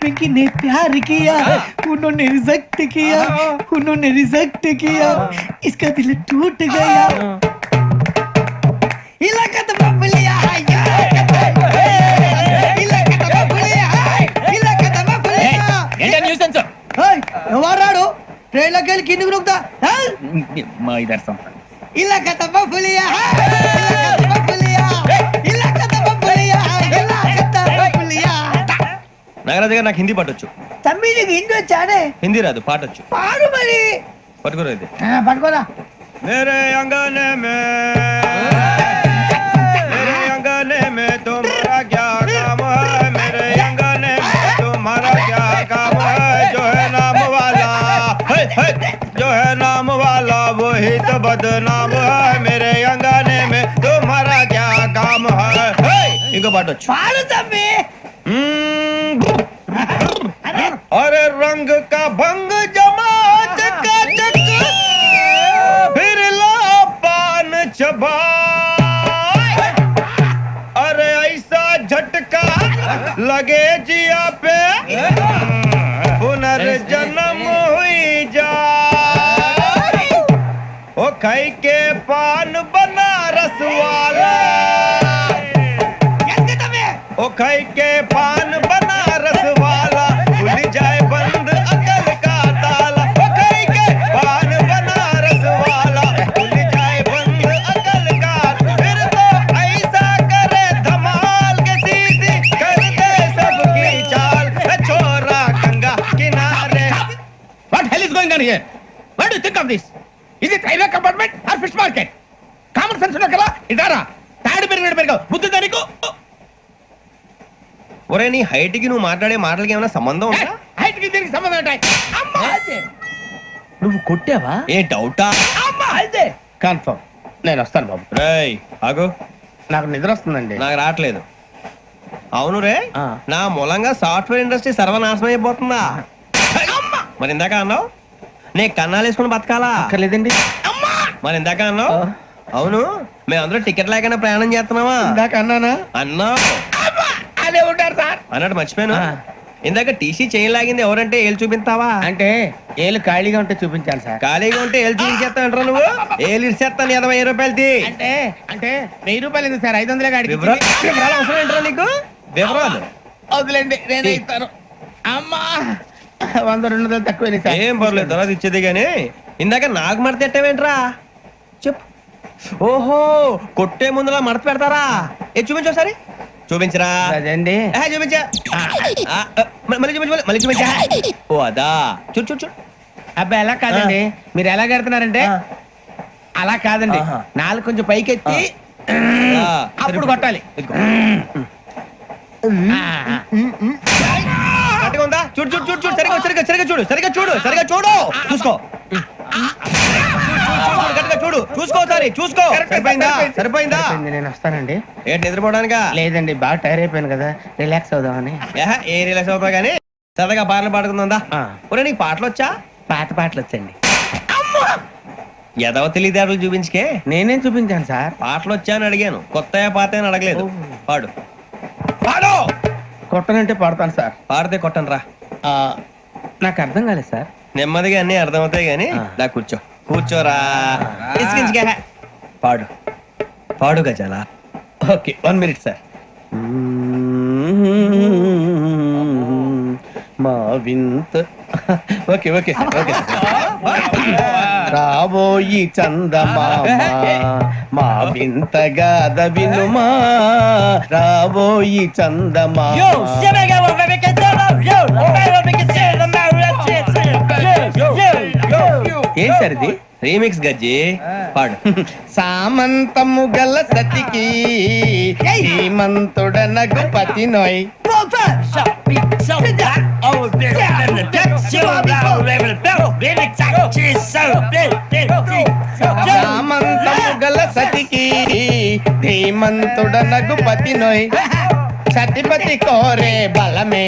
पिंकी ने प्यार किया, उन्होंने रिजेक्ट किया, उन्होंने रिजेक्ट किया, इसका दिल टूट गया। इलाका तो बबलिया है, इलाका तो बबलिया है, इलाका तो बबलिया। ఏంటా న్యూసెన్స్ ఏయ్, ఎవరాడు ట్రైన్ లోకి వెళ్ళి కిందికి నొక్కుతా? మా ఇదర్శం ఇలాకా तो बबलिया है, इलाका तो बबलिया, इलाका तो बबलिया, इलाका तो बबलिया। నాగరాజు గారు నాకు హిందీ పాటొచ్చు. తమ్మి నీకు హిందీ వచ్చానే? హిందీ రాదు, పాటొచ్చు. పాడు మరి. పట్టుకోరు ఇది. పట్టుకోరా. मेरे अंगने में तुम्हारा क्या काम है? मेरे अंगने में तुम्हारा क्या काम है? जो है नाम वाला, जो है नाम वाला वही तो बदनाम है। मेरे अंगने में तुम्हारा क्या काम है? इनको पाटो. పాడు తమ్మి. अरे रंग का भंग जमा चकाचक, फिर ला पान चबा। अरे ऐसा झटका लगे जिया पे, पुनर्जन्म हुई जा। ओ खाई के पान बनारस वाला, ओ खाई के पान बनारस वाला, खुल जाए बंद अकल का ताला। ओ खाई के पान बनारस वाला, खुल जाए बंद अकल का। फिर तो ऐसा करे धमाल के सीधी कर दे सबकी चाल। छोरा गंगा किनारे। What hell is going on here? What do you think of this? Is it railway compartment or fish market? Common sense ఉన్నా కదా, ఇదారా తాడి పెరిగాడు బుద్ధి దానికి. ఒరే నీ హైట్ కి నువ్వు మాట్లాడే మాటలకి ఏమైనా సంబంధం ఉందా? హైట్ కి దీనికి సంబంధం ఉంటాయి. అమ్మా అదే నువ్వు కొట్టావా? ఏ డౌటా? అమ్మా అదే కన్ఫర్మ్. నేను వస్తాను బాబు. రేయ్ ఆగు, నాకు నిద్ర వస్తుందండి. నాకు రావట్లేదు. అవును రే, నా మూలంగా సాఫ్ట్వేర్ ఇండస్ట్రీ సర్వనాశనం అయిపోతుందా? మరి ఇందాక అన్నావు నే కన్నాలు వేసుకుని బతకాలా? లేదండి. మరి ఇందాక అన్నావు అవును మేమందరూ టికెట్ లేకుండా ప్రయాణం చేస్తున్నావా? ఇందాక అన్నానా? అన్నావు. అదే ఉంటారు సార్. అన్నట్టు మర్చిపోయాను, ఇందాక టీసీ చేయి లాగింది ఎవరంటే ఏళ్ళు చూపిస్తావా? అంటే ఏళ్ళు ఖాళీగా ఉంటే చూపించాలి సార్. ఖాళీగా ఉంటే ఏళ్ళు చూపించేస్తానంటారా నువ్వు? ఏళ్ళు ఇచ్చేస్తాను 20 రూపాయలది. అంటే అంటే 1000 రూపాయలు ఎందుకు సార్? 500 గాడికి వివరాలు అవసరం ఏంట్రా నీకు? వివరాలు వదిలేండి, నేనే ఇస్తాను. అమ్మా 100 200 తక్కువ సార్. ఏం పర్లేదు, తర్వాత ఇచ్చేది కానీ ఇందాక నాకు మడత ఎట్టవేంట్రా చెప్పు. ఓహో, కొట్టే ముందులా మడత పెడతారా? ఏ చూపించు ఒకసారి. చూపించరా? అదండి. చూపించా. మళ్ళీ చూపించు, మళ్ళీ చూపించా. ఓ అదా, చూడు చూడు చూడు. అబ్బాయి ఎలా కాదండి, మీరు ఎలా కడుతున్నారంటే అలా కాదండి, నాలుగు కొంచెం పైకెత్తి అప్పుడు కొట్టాలి. కరెక్ట్గా ఉందా? చూడు చూడు చూడు చూడు, సరిగా సరిగా సరిగా చూడు, సరిగా చూడు, సరిగా చూడు, చూసుకో. కరెక్ట్గా చూడు, చూసుకో, సరే చూసుకో. సరిపోయిందా? సరిపోయిందా? నేను వస్తానండి. ఏంటి నిద్రపోవడానికా? లేదండి, బాగా టైర్ అయిపోయాను కదా, రిలాక్స్ అవుదామని. ఏ రిలాక్స్ అవుతావు కానీ సరదాగా పాటలు పాడుకుందా? ఒరే నీకు పాటలు వచ్చా? పాత పాటలు వచ్చండి. ఎదవ తెలివితేటలు చూపించుకే. నేనేం చూపించాను సార్? పాటలు వచ్చా అని అడిగాను, కొత్త పాత అని అడగలేదు. పాడు పాడు. కొట్టనంటే పడతాను సార్. పాడితే కొట్టను రా. నాకు అర్థం కాలేదు సార్. నెమ్మదిగా అన్ని అర్థమవుతాయి కానీ దా కూర్చో. కూర్చోరా. పాడు పాడు గజాల. Okay, 1 minute sir. మా వింత. Okay okay sir, okay sir. రాబోయి చందమామ మా వింత గాథ వినుమా, రాబోయి చందమామ. ఏం సార్ ఇది? రీమిక్స్ గజ్జి. పాడు. సామంతము గల సతికి హేమంతుడనగు పతి నోయ్. సామంతము గల సతికి ధీమంతుడనగు పతి నోయ్ సతిపతి కోరే బలమే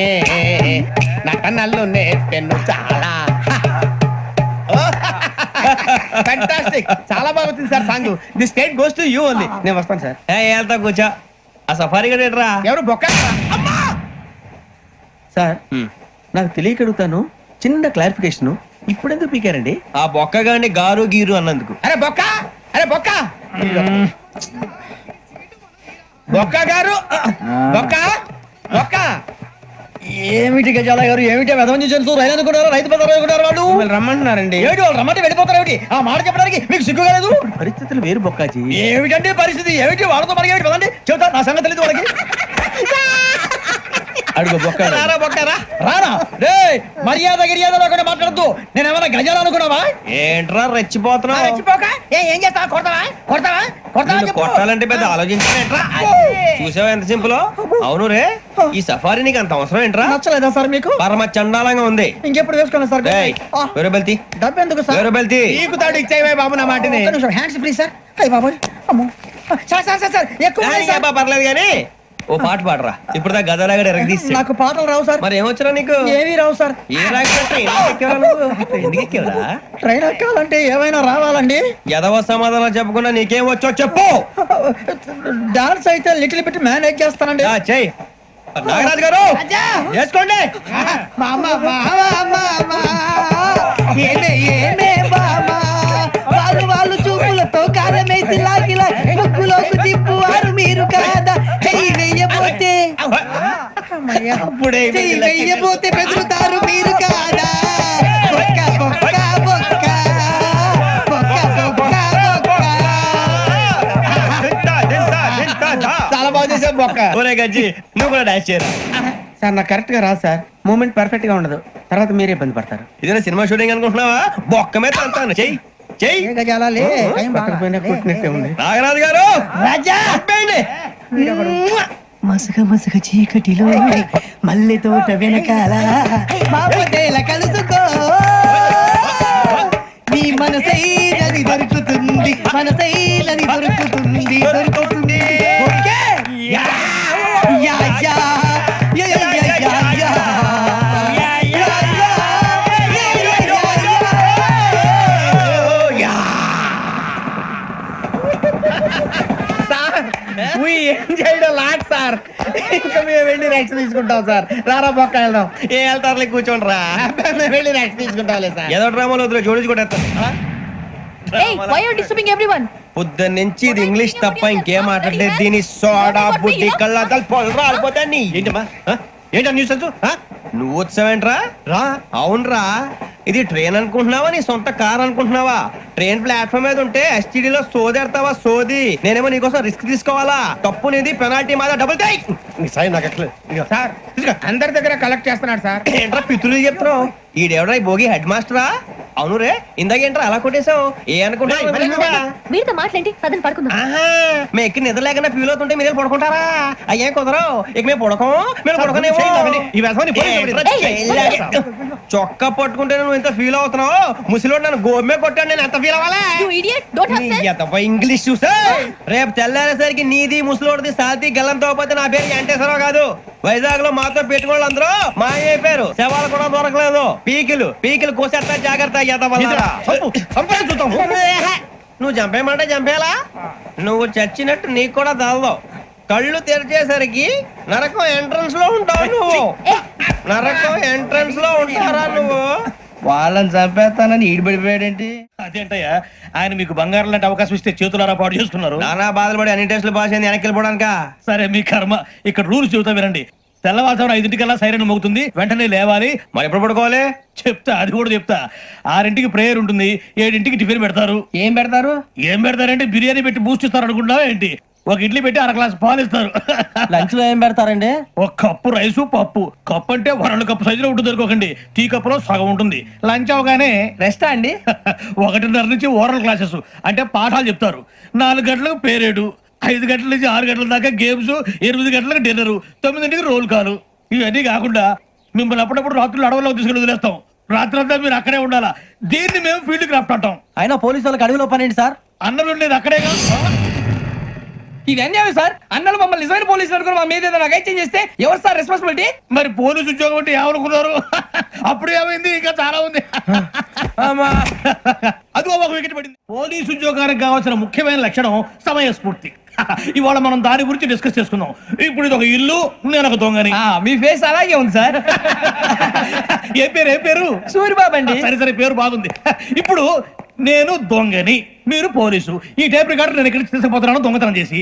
నటనలు నేర్పెను చాలా ఫ్యాంటాస్టిక్ చాలా బాగా వచ్చింది sir song the state goes to you only నేను వస్తాను సార్ వెళ్తా కూర్చో ఆ సఫారీ గడేట్రా ఎవరు బొక్క సార్ నాకు తెలియక అడుగుతాను చిన్న క్లారిఫికేషన్ ఇప్పుడెందుకు పీకారండి ఆ బొక్క గాని గారు గీరు అన్నందుకు. అరే బొక్క అరే బొక్క బొక్క గారు బొక్క బొక్క ఏమిటి గజాల గారు ఏమిటి వెదవం చూసాను రైలు అనుకున్నారు రైతు బజార్ అనుకున్నారు వాళ్ళు మిమ్మల్ని రమ్మంటున్నారండి ఏమిటి వాళ్ళు రమ్మంటే వెళ్ళిపోతారు ఏమిటి ఆ మాట చెప్పడానికి మీకు సిగ్గు కాలేదు పరిస్థితులు వేరు బొక్కాజీ ఏమిటంటే పరిస్థితి ఏమిటి వాళ్ళతో మనకి ఏమిటి కదండి చెబుతా నా సంగతి తెలియదు వాళ్ళకి అడుగు బొక్క రారా బొక్క రా రానా రే మర్యాద గిర్యాద లేకుండా మాట్లాడద్దు నేను ఏమైనా గజాలు అనుకున్నావా ఏంట్రా రెచ్చిపోతున్నావు? రెచ్చిపోక ఏం చేస్తావా కొడతావా కొడతావా కొడతావా నిన్ను చెప్పు. కొట్టాలంటే పెద్ద ఆలోచించా. చూసావా ఎంత సింపుల్? అవును రే, ఈ సఫారీ నీకు అంత అవసరం ఏంట్రా? నచ్చలేదా సార్ మీకు పరమ చండాలంగా ఉంది. ఇంకెప్పుడు వేసుకోండి సార్ ఏయ్, వేరే బెల్తి డబ్బు ఎందుకు సార్ వేరే బెల్తి. నీకు తాడు ఇచ్చేవే బాబు నా మాటని హ్యాండ్స్ ఫ్రీ సార్ అయ్యి బాబు అమ్మో సార్ సార్ సార్ సార్ ఎక్కువ ఉన్నాయి సార్. పర్లేదు కానీ ఓ పాట పాడరా. ఇప్పుడు దా గదలాగడ ఎరగదీసి. నాకు పాటలు రావు సార్ మరి ఏమొచ్చరా నీకు? ఏమీ రావు సార్ ఏ రాకపోతే ఎందుకు ఎక్కేవరా? ట్రైన్ ఎక్కాలంటే ఏమైనా రావాలండి ఎదవ సమాధానం చెప్పకుండా నీకేం వచ్చో చెప్పు. డాన్స్ అయితే లిటిల్ బిట్ మేనేజ్ చేస్తానండి చెయ్యి నాగరాజు గారు చేసుకోండి. మా అమ్మ ఏమే ఏమే బామా వాళ్ళు వాళ్ళు చూపులతో కారమేసి లాగిలా ముక్కులోకి తిప్పువారు మీరు కాదా చెయ్యి వెయ్యబోతే చెయ్యి వెయ్యబోతే బెదురుతారు మీరు కాదా బొక్క బొక్క బొక్క బొక్క బొక్క చాలా బాగా చేసావు బొక్క. ఒరే గజ్జి నువ్వు కూడా డాన్స్ చేయరా. సార్ నాకు కరెక్ట్ గా రాదు సార్ మూమెంట్ పర్ఫెక్ట్ గా ఉండదు తర్వాత మీరే ఇబ్బంది పడతారు ఇదేనా సినిమా షూటింగ్ అనుకుంటున్నావా? బొక్క మీద అంటాను. చెయ్యి చెయ్యి. ఏ గజాలాలే టైం బాగా. పక్కన పోయినా కొట్టినట్టే ఉంది నాగరాజు గారు రాజా చెప్పండి. మసక మసక చీకటిలో మల్లె తోట వెనకాల బాపతేల కలుసుకో నీ మనసైనది దొరుకుతుంది మనసైనది దొరుకుతుంది దొరుకుతుంది okay? Yeah, yeah, yeah, yeah, yeah, yeah, yeah, yeah. Yeah, yeah, yeah, yeah, yeah, yeah. Sir we enjoyed a lot, sir. ఇంకా మేము వెళ్ళి రెస్ట్ తీసుకుంటాం సార్. రారా బొక్క వెళ్దాం. ఏ వెళ్తారులే కూర్చోండి రా. మేము వెళ్ళి రెస్ట్ తీసుకుంటాంలే సార్. ఏదో డ్రామాలో వద్దు జోడించుకుంటా. why are you disturbing everyone? పొద్దున్న నుంచి ఇది ఇంగ్లీష్ తప్ప ఇంకేం మాట్లాడలేదు. దీని సోడా బుద్ధి కళ్ళ పొలు రాలిపోతా నీ. ఏంటమ్మా ఏంటా న్యూస్ నువ్వు వచ్చావేంట్రా? రా. అవునరా, ఇది ట్రైన్ అనుకుంటున్నావా నీ సొంత కార్ అనుకుంటున్నావా? ట్రైన్ ప్లాట్ఫామ్ మీద ఉంటే STD లో సోదేడతావా సోది. నేనేమో నీకోసం రిస్క్ తీసుకోవాలా? తప్పు నీది, పెనాల్టీ మాదా, డబుల్ టై. సార్ అందరి దగ్గర కలెక్ట్ చేస్తున్నాడు సార్. ఏంట్రా పితులు చెప్తున్నావు? ఈడెవడ్రా ఈ భోగి హెడ్ మాస్టరా? అవును రే, ఇందాకేంట్రా అలా కొట్టేశావు? ఏ అనుకుంటా వీరితో మాట్లాడి పదని పడుకుందాం. మేము ఎక్కి నిద్ర లేకుండా ఫీల్ అవుతుంటే మీరు పడుకుంటారా? అయ్యే కుదరవు. ఇక మేము పడకం, మేము పడకనేమో. చొక్కా పట్టుకుంటే నువ్వు ఎంత ఫీల్ అవుతున్నావు? ముసలివాడు నన్ను గోమే కొట్టాడు, నేను ఎంత ఫీల్ అవ్వాలా? You idiot, don't have sense. English చూసా రేపు తెల్లారేసరికి నీది ముసలోడిది సాతి గల్లంతో పోతే నా పేరు వెంకటేశ్వరరావు కాదు. వైజాగ్ లో మాతో పెట్టుకోవాలి అందరూ మాయైపోయారు. శవాలు కూడా దొరకలేదు. పీకిలు కోసేస్తా జాగ్రత్త. నువ్వు చంపేయమంటే చంపేలా? నువ్వు చచ్చినట్టు నీకు కూడా తగదు. కళ్ళు తెరిచేసరికి నరకం ఎంట్రన్స్ లో ఉంటావు నువ్వు. నరకం ఎంట్రన్స్ లో ఉంటారా నువ్వు? వాళ్ళని చంపేస్తానని ఈడిపడిపోయాడేంటి? అదేంటయ్యా, ఆయన మీకు బంగారం లాంటి అవకాశం ఇస్తే చేతులారా పాటు చేసుకున్నారు. నానా బాధలు పడి అన్ని టెస్టులు పాస్ అయింది, వెనక్కి వెళ్ళిపోవడానికా? సరే మీ కర్మ. ఇక్కడ రూల్స్ చెబుతా వినండి. తెల్లవారుజామున 5:00కల్లా సైరన్ మోగుతుంది, వెంటనే లేవాలి. మరి ఎప్పుడు పడుకోవాలి? చెప్తా, అది కూడా చెప్తా. 6ంటికి ప్రేయర్ ఉంటుంది, 7ంటికి టిఫిన్ పెడతారు. ఏం పెడతారు? ఏం పెడతారంటే బిర్యానీ పెట్టి బూస్ట్ ఇస్తారు అనుకుంటున్నావా ఏంటి? ఒక ఇడ్లీ పెట్టి 1 గ్లాస్ పాలు ఇస్తారు. లంచ్ లో ఏం పెడతారండి? ఒక కప్పు రైసు పప్పు. కప్పు అంటే 2 కప్పు సైజులో ఉంటుంది అనుకోకండి. టీ కప్పులో సగం ఉంటుంది. లంచ్ అవగానే రెస్టా అండి? 1:30 నుంచి ఓరల్ క్లాసెస్ అంటే పాఠాలు చెప్తారు. 4 గంటలకు పేరేడు, 5 గంటల నుంచి 6 గంటల దాకా గేమ్స్, 8 గంటలకు డిన్నర్, 9ంటికి రోల్ కాలు. ఇవన్నీ కాకుండా మిమ్మల్ని అప్పుడప్పుడు రాత్రులు అడవుల్లో తీసుకుని వదిలేస్తాం. రాత్రి అంతా మీరు అక్కడే ఉండాలా. దీన్ని మేము ఫీల్డ్ క్రాఫ్ట్ అంటాం. అయినా పోలీసు వాళ్ళకి అడవిలో పని ఏంటి సార్? అన్నలు ఉండేది అక్కడే కాదు. ఇది అన్యాయం సార్. అన్నలు మమ్మల్ని నిజమైన పోలీసులు అనుకుని మా మీద ఏదైనా నగైత్యం చేస్తే ఎవరు సార్ రెస్పాన్సిబిలిటీ? మరి పోలీసు ఉద్యోగం అంటే ఏమనుకున్నారు? అప్పుడు ఏమైంది, ఇంకా చాలా ఉంది. అది ఒక వికెట్ పడింది. పోలీసు ఉద్యోగానికి కావాల్సిన ముఖ్యమైన లక్షణం సమయస్ఫూర్తి. ఇవాళ మనం దాని గురించి డిస్కస్ చేసుకుందాం. ఇప్పుడు ఇది ఒక ఇల్లు, నేను ఒక దొంగని. మీ ఫేస్ అలాగే ఉంది సార్. ఏ పేరు? సూరిబాబు అండి. సరే పేరు బాగుంది. ఇప్పుడు నేను దొంగని, మీరు పోలీసు. ఈ టైప్ రికార్డు నేను ఎక్కడికి తీసుకుపోతున్నాను దొంగతనం చేసి.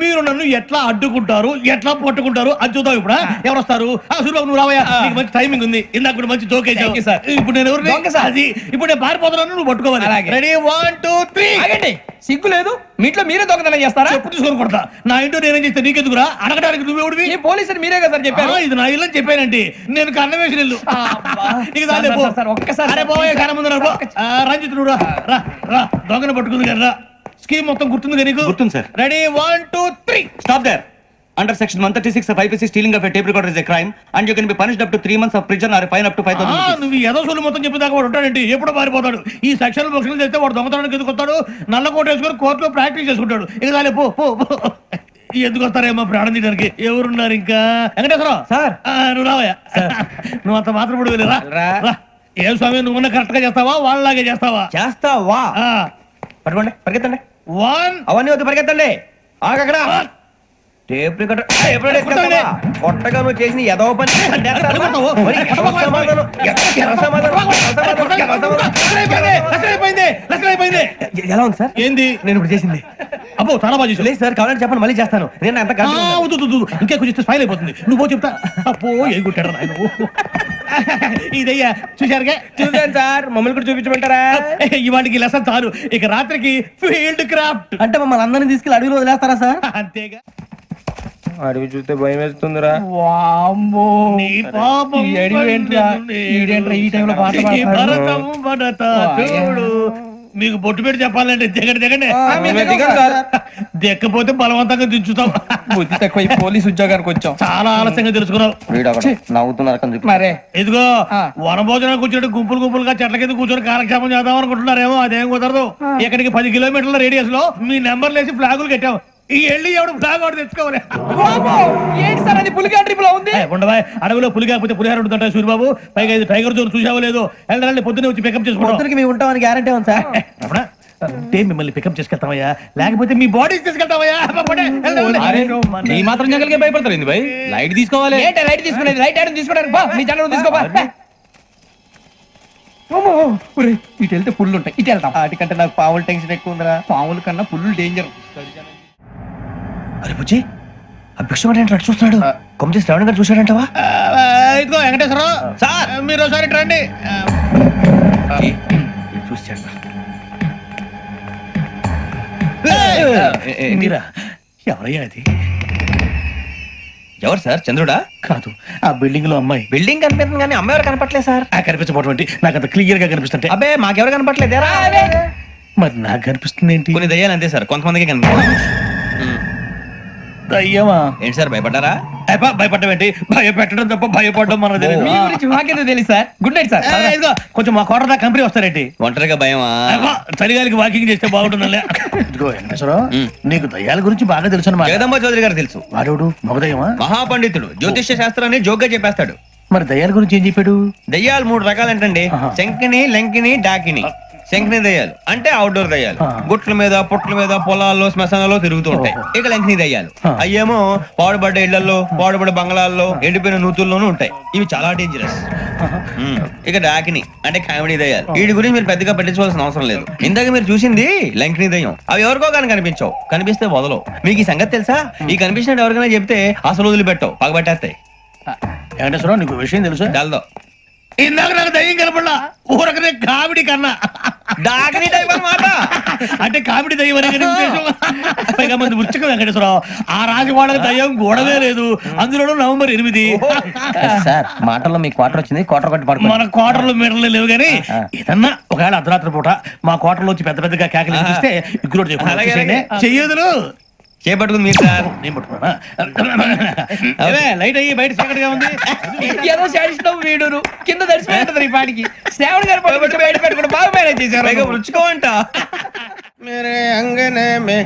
మీరు నన్ను ఎట్లా అడ్డుకుంటారు, ఎట్లా పట్టుకుంటారు అది చూద్దాం. ఇప్పుడు ఎవరు వస్తారు? సూరిబాబు నువ్వు రావయ్యా, నీకు మంచి టైమింగ్ ఉంది. ఇందాక కూడా మంచి జోక్ వేసావు. ఇప్పుడు నేను ఎవరు? అది ఇప్పుడు నేను పారిపోతున్నాను, నువ్వు పట్టుకోవాలి. రెడీ 1 2 3. ఆగండి, సిగ్గు లేదు? మీ ఇంట్లో మీరే దొంగతనం చేస్తారా? చెప్పు తీసుకొని కొడతా. నా ఇంట్లో నేనేం చేస్తే నీకెందుకురా? అడగడానికి నువ్వెవడివి? ఈ పోలీసులు మీరే కదా సార్ చెప్పారు. ఇది నా ఇల్లు అని చెప్పానండి. నేను కన్న వేసిన ఇల్లు. నీకు దాని ఒక్కసారి అరే పోయే కన్న ముందు రంజిత్ నువ్వు రా దొంగను పట్టుకుంది కదా. స్కీమ్ మొత్తం గుర్తుంది నీకు? గుర్తుంది sir. Ready 1 2 3. Stop there. Under section 136 of IPC, stealing of a tape recorder is a crime and you can be punished up to 3 months of prison or a fine up to 5,000 rupees. నువ్వు ఏదో సొల్లు మొత్తం చెప్పేదాకా వాడు ఉంటాడండి. ఎప్పుడు పారిపోతాడు? ఈ సెక్షన్ బుక్స్లు చేస్తే వాడు దొంగతనానికి ఎందుకు వస్తాడు? నల్ల కోట వేసుకొని కోర్టులో ప్రాక్టీస్ చేసుకుంటాడు. ఇక చాలే పో. ఎందుకు వస్తారేమో ప్రాణం తీయడానికి. ఎవరున్నారు ఇంకా? వెంకటేశ్వరరావు సార్, నువ్వు రావయ్యా. నువ్వు అంత మాత్రం ఇప్పుడు వెళ్ళి రా. ఏం స్వామి, నువ్వు కరెక్ట్ గా చేస్తావా, వాళ్ళలాగే చేస్తావా? చేస్తావా? పట్టుకోండి, పరిగెత్తండి. 1 అవన్నీ వద్దు, పరిగెత్తండి. ఆగక్కడ టేప్ రికార్డర్ కొట్టగా నువ్వు చేసిన ఎదవ పని. ఎలా ఉంది సార్? ఏంది నేను ఇప్పుడు చేసింది? అబ్బో చాలా బాగా చేసావు. లేదు సార్, కావాలంటే చెప్పండి, మళ్ళీ చేస్తాను. నేను ఎంత ఇంకా కొంచెం స్మైల్ అయిపోతుంది. నువ్వు చెప్తా. అబ్బో ఏ గుట్టాడు నాయన. ఇదయ్యా చూశారుగా? చూసాను సార్, మమ్మల్ని కూడా చూపించమంటారా? ఇవాటికి లెసన్ చాలు. ఇక రాత్రికి ఫీల్డ్ క్రాఫ్ట్. అంటే మమ్మల్ని అందరినీ తీసుకెళ్ళి అడవిలో వదిలేస్తారా సార్? అంతేగా. అడవి చూస్తే భయం వేస్తుందిరా. నీ పాపం ఈ టైంలో పాట ఈ భరతం భరత చూడు. మీకు బొట్టు పెట్టి చెప్పాలంటే దిగండి. దిక్కపోతే బలవంతంగా దించుతాం. బుద్ధి తక్కువ పోలీసు ఉద్యోగానికి వచ్చాం. చాలా ఆలస్యంగా తెలుసుకున్నావు. నవ్వుతున్నారు. మరే ఇదిగో వనభోజనానికి కూర్చొని గుంపులుగా చెట్ల కింద కూర్చొని కాలక్షేపం చేద్దాం అనుకుంటున్నారేమో. అదేం కుదరదు. ఇక్కడికి 10 కిలోమీటర్ల రేడియస్ లో మీ నెంబర్లు వేసి ఫ్లాగులు కట్టాం. ఈ వెళ్ళి ఎవడు ఫ్లాగ్ ఆర్డర్ తెచ్చుకోవాలి. ఏంటి సార్ అది పులిగా ట్రిప్ లో ఉంది? ఉండవా, అడవిలో పులి కాకపోతే పులిహార ఉంటుంటా సూరిబాబు. పైగా ఇది టైగర్ జోన్ చూసావో లేదో. వెళ్ళాలి, పొద్దున్నే వచ్చి పికప్ చేసుకుంటాం. మేము ఉంటామని గ్యారంటీ ఉంది సార్. అంటే మిమ్మల్ని పికప్ చేసుకెళ్తామయ్యా, లేకపోతే మీ బాడీ తీసుకెళ్తామయ్యా. ఈ మాత్రం జంగల్కే భయపడతారు భయ్. లైట్ తీసుకోవాలి. ఏంటి లైట్ తీసుకునేది? లైట్ ఆడని తీసుకోవడానికి బా, మీ జంగల్ తీసుకోబా. ఇటు వెళ్తే పుల్లు ఉంటాయి, ఇటు వెళ్తాం. వాటికంటే నాకు పావులు టెన్షన్ ఎక్కువ ఉందిరా. పాముల కన్నా పుల్లు డేంజర్. అరే బుజ్జి, ఆ భిక్షం అంటే చూస్తున్నాడు. కొమ్మ శ్రావణ్ గారు చూశాడంటవా? ఇదిగో వెంకటేశ్వరరావు సార్, మీరు ఒకసారి రండి. చూశాడు. మీరా? ఎవరయ్యా అది? ఎవరు సార్? చంద్రుడా? కాదు, ఆ బిల్డింగ్ లో అమ్మాయి. బిల్డింగ్ కనిపిస్తుంది కానీ అమ్మాయి ఎవరు కనపట్లేదు సార్. కనిపించబోటువంటి నాకు అంత క్లియర్ గా కనిపిస్తుంటే. అబ్బే మాకెవరు కనపట్లేదేరా? మరి నాకు కనిపిస్తుంది ఏంటి? కొన్ని దయ్యాలు అంతే సార్, కొంతమందికి కనిపిస్తుంది. దయ్యమా? ఏంటి సార్ భయపడ్డారా? భయపడడం ఏంటి? భయపెట్టడం తప్ప భయపడడం మనకు తెలియదు. మీ గురించి మాకేదో తెలుసు సార్. Good night sir. ఇదిగో కొంచెం మా కోట కంపెనీ వస్తారేంటి? ఒంటరిగా భయమా? చలిగాలికి వాకింగ్ చేస్తే బాగుంటుందిలే. ఇదిగో వెంకటేశ్వరరావు, నీకు దయ్యాల గురించి బాగా తెలుసు అన్నమాట. జగదంబ చౌదరి గారు తెలుసు. వాడు మగదయ్యమా? మహాపండితుడు, జ్యోతిష్య శాస్త్రాన్ని జోగ్గా చెప్పేస్తాడు. మరి దయ్యాల గురించి ఏం చెప్పాడు? దయ్యాలు 3 రకాలు ఏంటండి? శంకిని, లంకిని, డాకిని. శంకిని దయ్యాలు అంటే అవుట్డోర్ దయ్యాలు, గుట్ల మీద పుట్ల మీద పొలాల్లో శ్మశానాల్లో తిరుగుతూ ఉంటాయి. ఇక లంకిని దయ్యాలు అయ్యేమో పాడుబడ్డ ఇళ్లలో, పాడుబడ్డ బంగ్లాల్లో, ఎండిపోయిన నూతుల్లోనూ ఉంటాయి. ఇవి చాలా డేంజరస్. ఇక డాకిని అంటే కామెడీ దయ్యాలు. వీటి గురించి మీరు పెద్దగా పట్టించుకోవాల్సిన అవసరం లేదు. ఇందాక మీరు చూసింది లంకిని దయ్యం. అవి ఎవరికో కానీ కనిపించవు, కనిపిస్తే వదలవు. మీకు ఈ సంగతి తెలుసా? ఈ కనిపించినట్టు ఎవరికైనా చెప్తే అసలు వదిలిపెట్టవు, పగబట్టేస్తాయి. వెంకటేశ్వరరావు, నీకు విషయం తెలుసు? డల్దో ఇందాక నాకు దయ్యం కనపడలా, ఊరకనే కామెడీ కన్నా డాకిని టైప్ అన్నమాట. అంటే కామెడీ దయ్యం అనే ఉద్దేశం. పైగా మంది ఉచ్చక వెంకటేశ్వరరావు, ఆ రాజు వాళ్ళకి దయ్యం గోడవే లేదు. అందులోనూ నవంబర్ 8. సార్ మాటల్లో మీ క్వార్టర్ వచ్చింది, క్వార్టర్ కొట్టి పడుకో. మన క్వార్టర్లో మీటర్లు లేవు కానీ ఏదన్నా ఒకవేళ అర్ధరాత్రి పూట మా క్వార్టర్లో వచ్చి పెద్ద పెద్దగా కేకలు ఇస్తే ఇగ్గురు చెయ్యదులు చేపట్టుకుంది మీరు సార్. నేను పట్టుకున్నా. లైట్ అయ్యి బయట చీకటిగా ఉంది. ఏదో శాడిస్తాం వీడును కింద దర్శనం ఈ పాటికి. శ్రావణ్ గారు పట్టుకుంటే బయట పెట్టుకుంటే బాగా మేనేజ్ చేశారు. రుచుకోవంట. మేరే అంగనే మే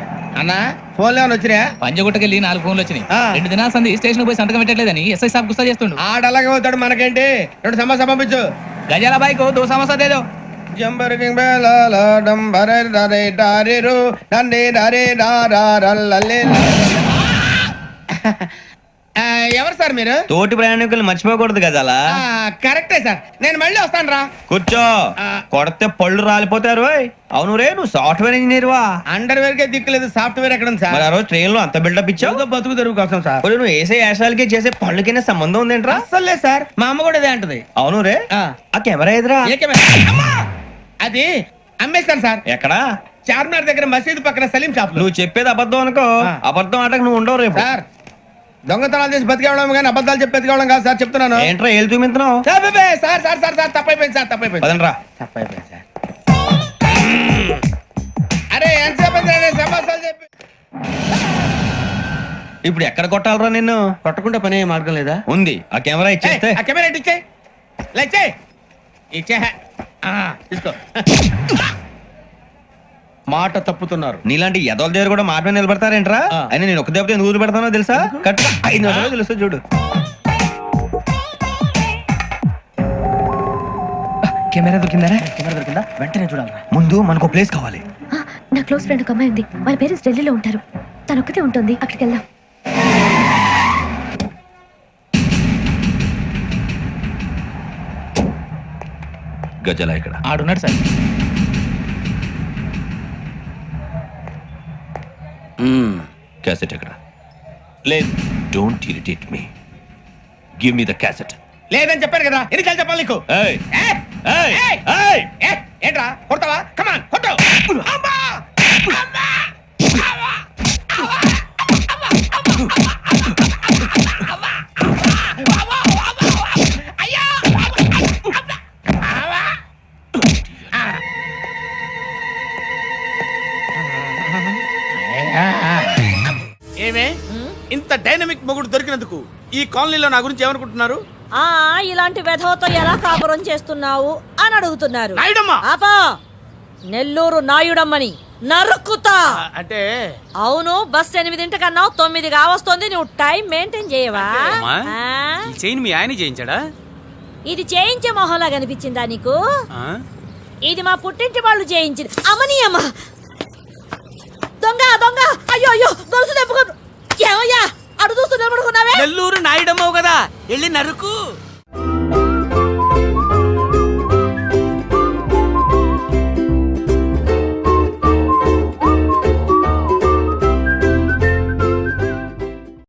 అన్నా ఫోన్లో వచ్చినా పంజగుట్టకెళ్ళి 4 ఫోన్లు వచ్చినాయి. ఆ. 2 దినాల సంది స్టేషన్ పోయి సంతకం పెట్టలేదని ఎస్ఐ సాబ్ గుస్తా చేస్తుండు. ఆడలాగే పోతాడు మనకేంటి 2 సమస్య పంపించు గజాల బైక్ 2 సమస్య దేదో. జంబరకింగ్ బేలాల డంబరే డరే డారిరు నన్నే డరే డారల్లలే. ఎవరు సార్ మీరు? తోటి ప్రయాణికులు మర్చిపోకూడదు గజాల. కరెక్టే సార్, నేను మళ్ళీ వస్తాను రా. కూర్చో, కొడితే పళ్ళు రాలిపోతారు. అవును రే, నువ్వు సాఫ్ట్వేర్ ఇంజనీర్ వా? అండర్వేర్ కే దిక్కులేదు, సాఫ్ట్వేర్ ఎక్కడ ఉంది సార్? మరి ఆ రోజు ట్రైన్ లో అంత బిల్డప్ ఇచ్చావు. బతుకు తెరువు కోసం సార్. ఒరేయ్, నువ్వు వేసే యాశాలకి చేసే పళ్ళకైనా సంబంధం ఉందేంట్రా? అస్సలు లేదు సార్, మా అమ్మ కూడా ఇదే అంటది. అవును రే, ఆ. ఆ కెమెరా ఎదురా? ఏ కెమెరా? అమ్మా! అది అమ్మేస్తాను సార్. ఎక్కడా? చార్మినార్ దగ్గర మసీదు పక్కన సలీం షాప్ లో. నువ్వు చెప్పేది అబద్ధం అనుకో. ఆ. అబద్ధం ఆటకు నువ్వు ఉండవు రేపు. సార్, దొంగతనాలు చేసి బతికేవడం కానీ అబద్ధాలు చెప్పి బతికేవడం కాదు సార్, చెప్తున్నాను. ఏంట్రా ఏళ్ళు చూపించినావు? Sir sir sir sir sir తప్పైపోయింది సార్, తప్పైపోయింది. పదండ్రా. తప్పైపోయింది సార్. అరే ఎంతసేపు సమాసాలు చెప్పి ఇప్పుడు ఎక్కడ కొట్టాలరా నిన్ను? కొట్టకుండా పనే మార్గం లేదా? ఉంది, ఆ కెమెరా ఇచ్చేస్తే. ఆ కెమెరా ఇటు ఇచ్చేయ్. ఇలా ఇచ్చేయ్. ఇచ్చే తీసుకో. మాట తప్పుతున్నారు. నీలాంటి ఎదల దగ్గర కూడా మాట మీద నిలబడతారేంట్రా? అయినా నేను ఒక దెబ్బతో ఎందుకు పెడతానో తెలుసా? కట్ 5 నిమిషాలు తెలుసు చూడు. కెమెరా దొరికిందా? కెమెరా దొరికిందా? వెంటనే చూడాలి. ముందు మనకు ప్లేస్ కావాలి. ఆ, నా క్లోజ్ ఫ్రెండ్ ఒక అమ్మాయి ఉంది. వాళ్ళ పేరెంట్స్ ఢిల్లీలో ఉంటారు. తను ఒక్కతే ఉంటుంది. అక్కడికి వెళ్దాం. గజల ఇక్కడ ఆడున్నాడు సార్. క్యాసెట్ ఎక్కడ? లేదు, don't irritate me. Give me the cassette. లేదని చెప్పాను కదా, ఎన్నిసార్లు చెప్పాలి నీకు? ఏయ్ ఏయ్! ఏయ్ ఏయ్! ఏయ్ ఏయ్! ఏంట్రా కొడతావా? కమాన్ కొట్టు. అమ్మా! అమ్మా! అమ్మా! ఏమే ఇంత డైనమిక్ మొగుడు దొరికినందుకు ఈ కాలనీలో నా గురించి ఏమనుకుంటున్నారు? ఇలాంటి వెధవతో ఎలా కాపురం చేస్తున్నావు అని అడుగుతున్నారు. నాయుడమ్మా! ఆపా! నెల్లూరు నాయుడమ్మని నరుక్కుతా. అంటే అవును, బస్ 8:00 9 కావస్తుంది. నువ్వు టైం మెయింటైన్ చేయవా? ఈ చైన్ మీ ఆయన చేయించాడా? ఇది చేయించే మొహంలా కనిపించిందా నీకు? ఇది మా పుట్టింటి వాళ్ళు చేయించింది. అమ్మని అమ్మ దొంగ దొంగ! అయ్యో అయ్యో, గొలుసు తెప్పుకో. ఏమయ్యా అడు చూస్తూ నిలబడుకున్నావే? నెల్లూరు నాయుడమ్మవు కదా, వెళ్ళి నరుకు.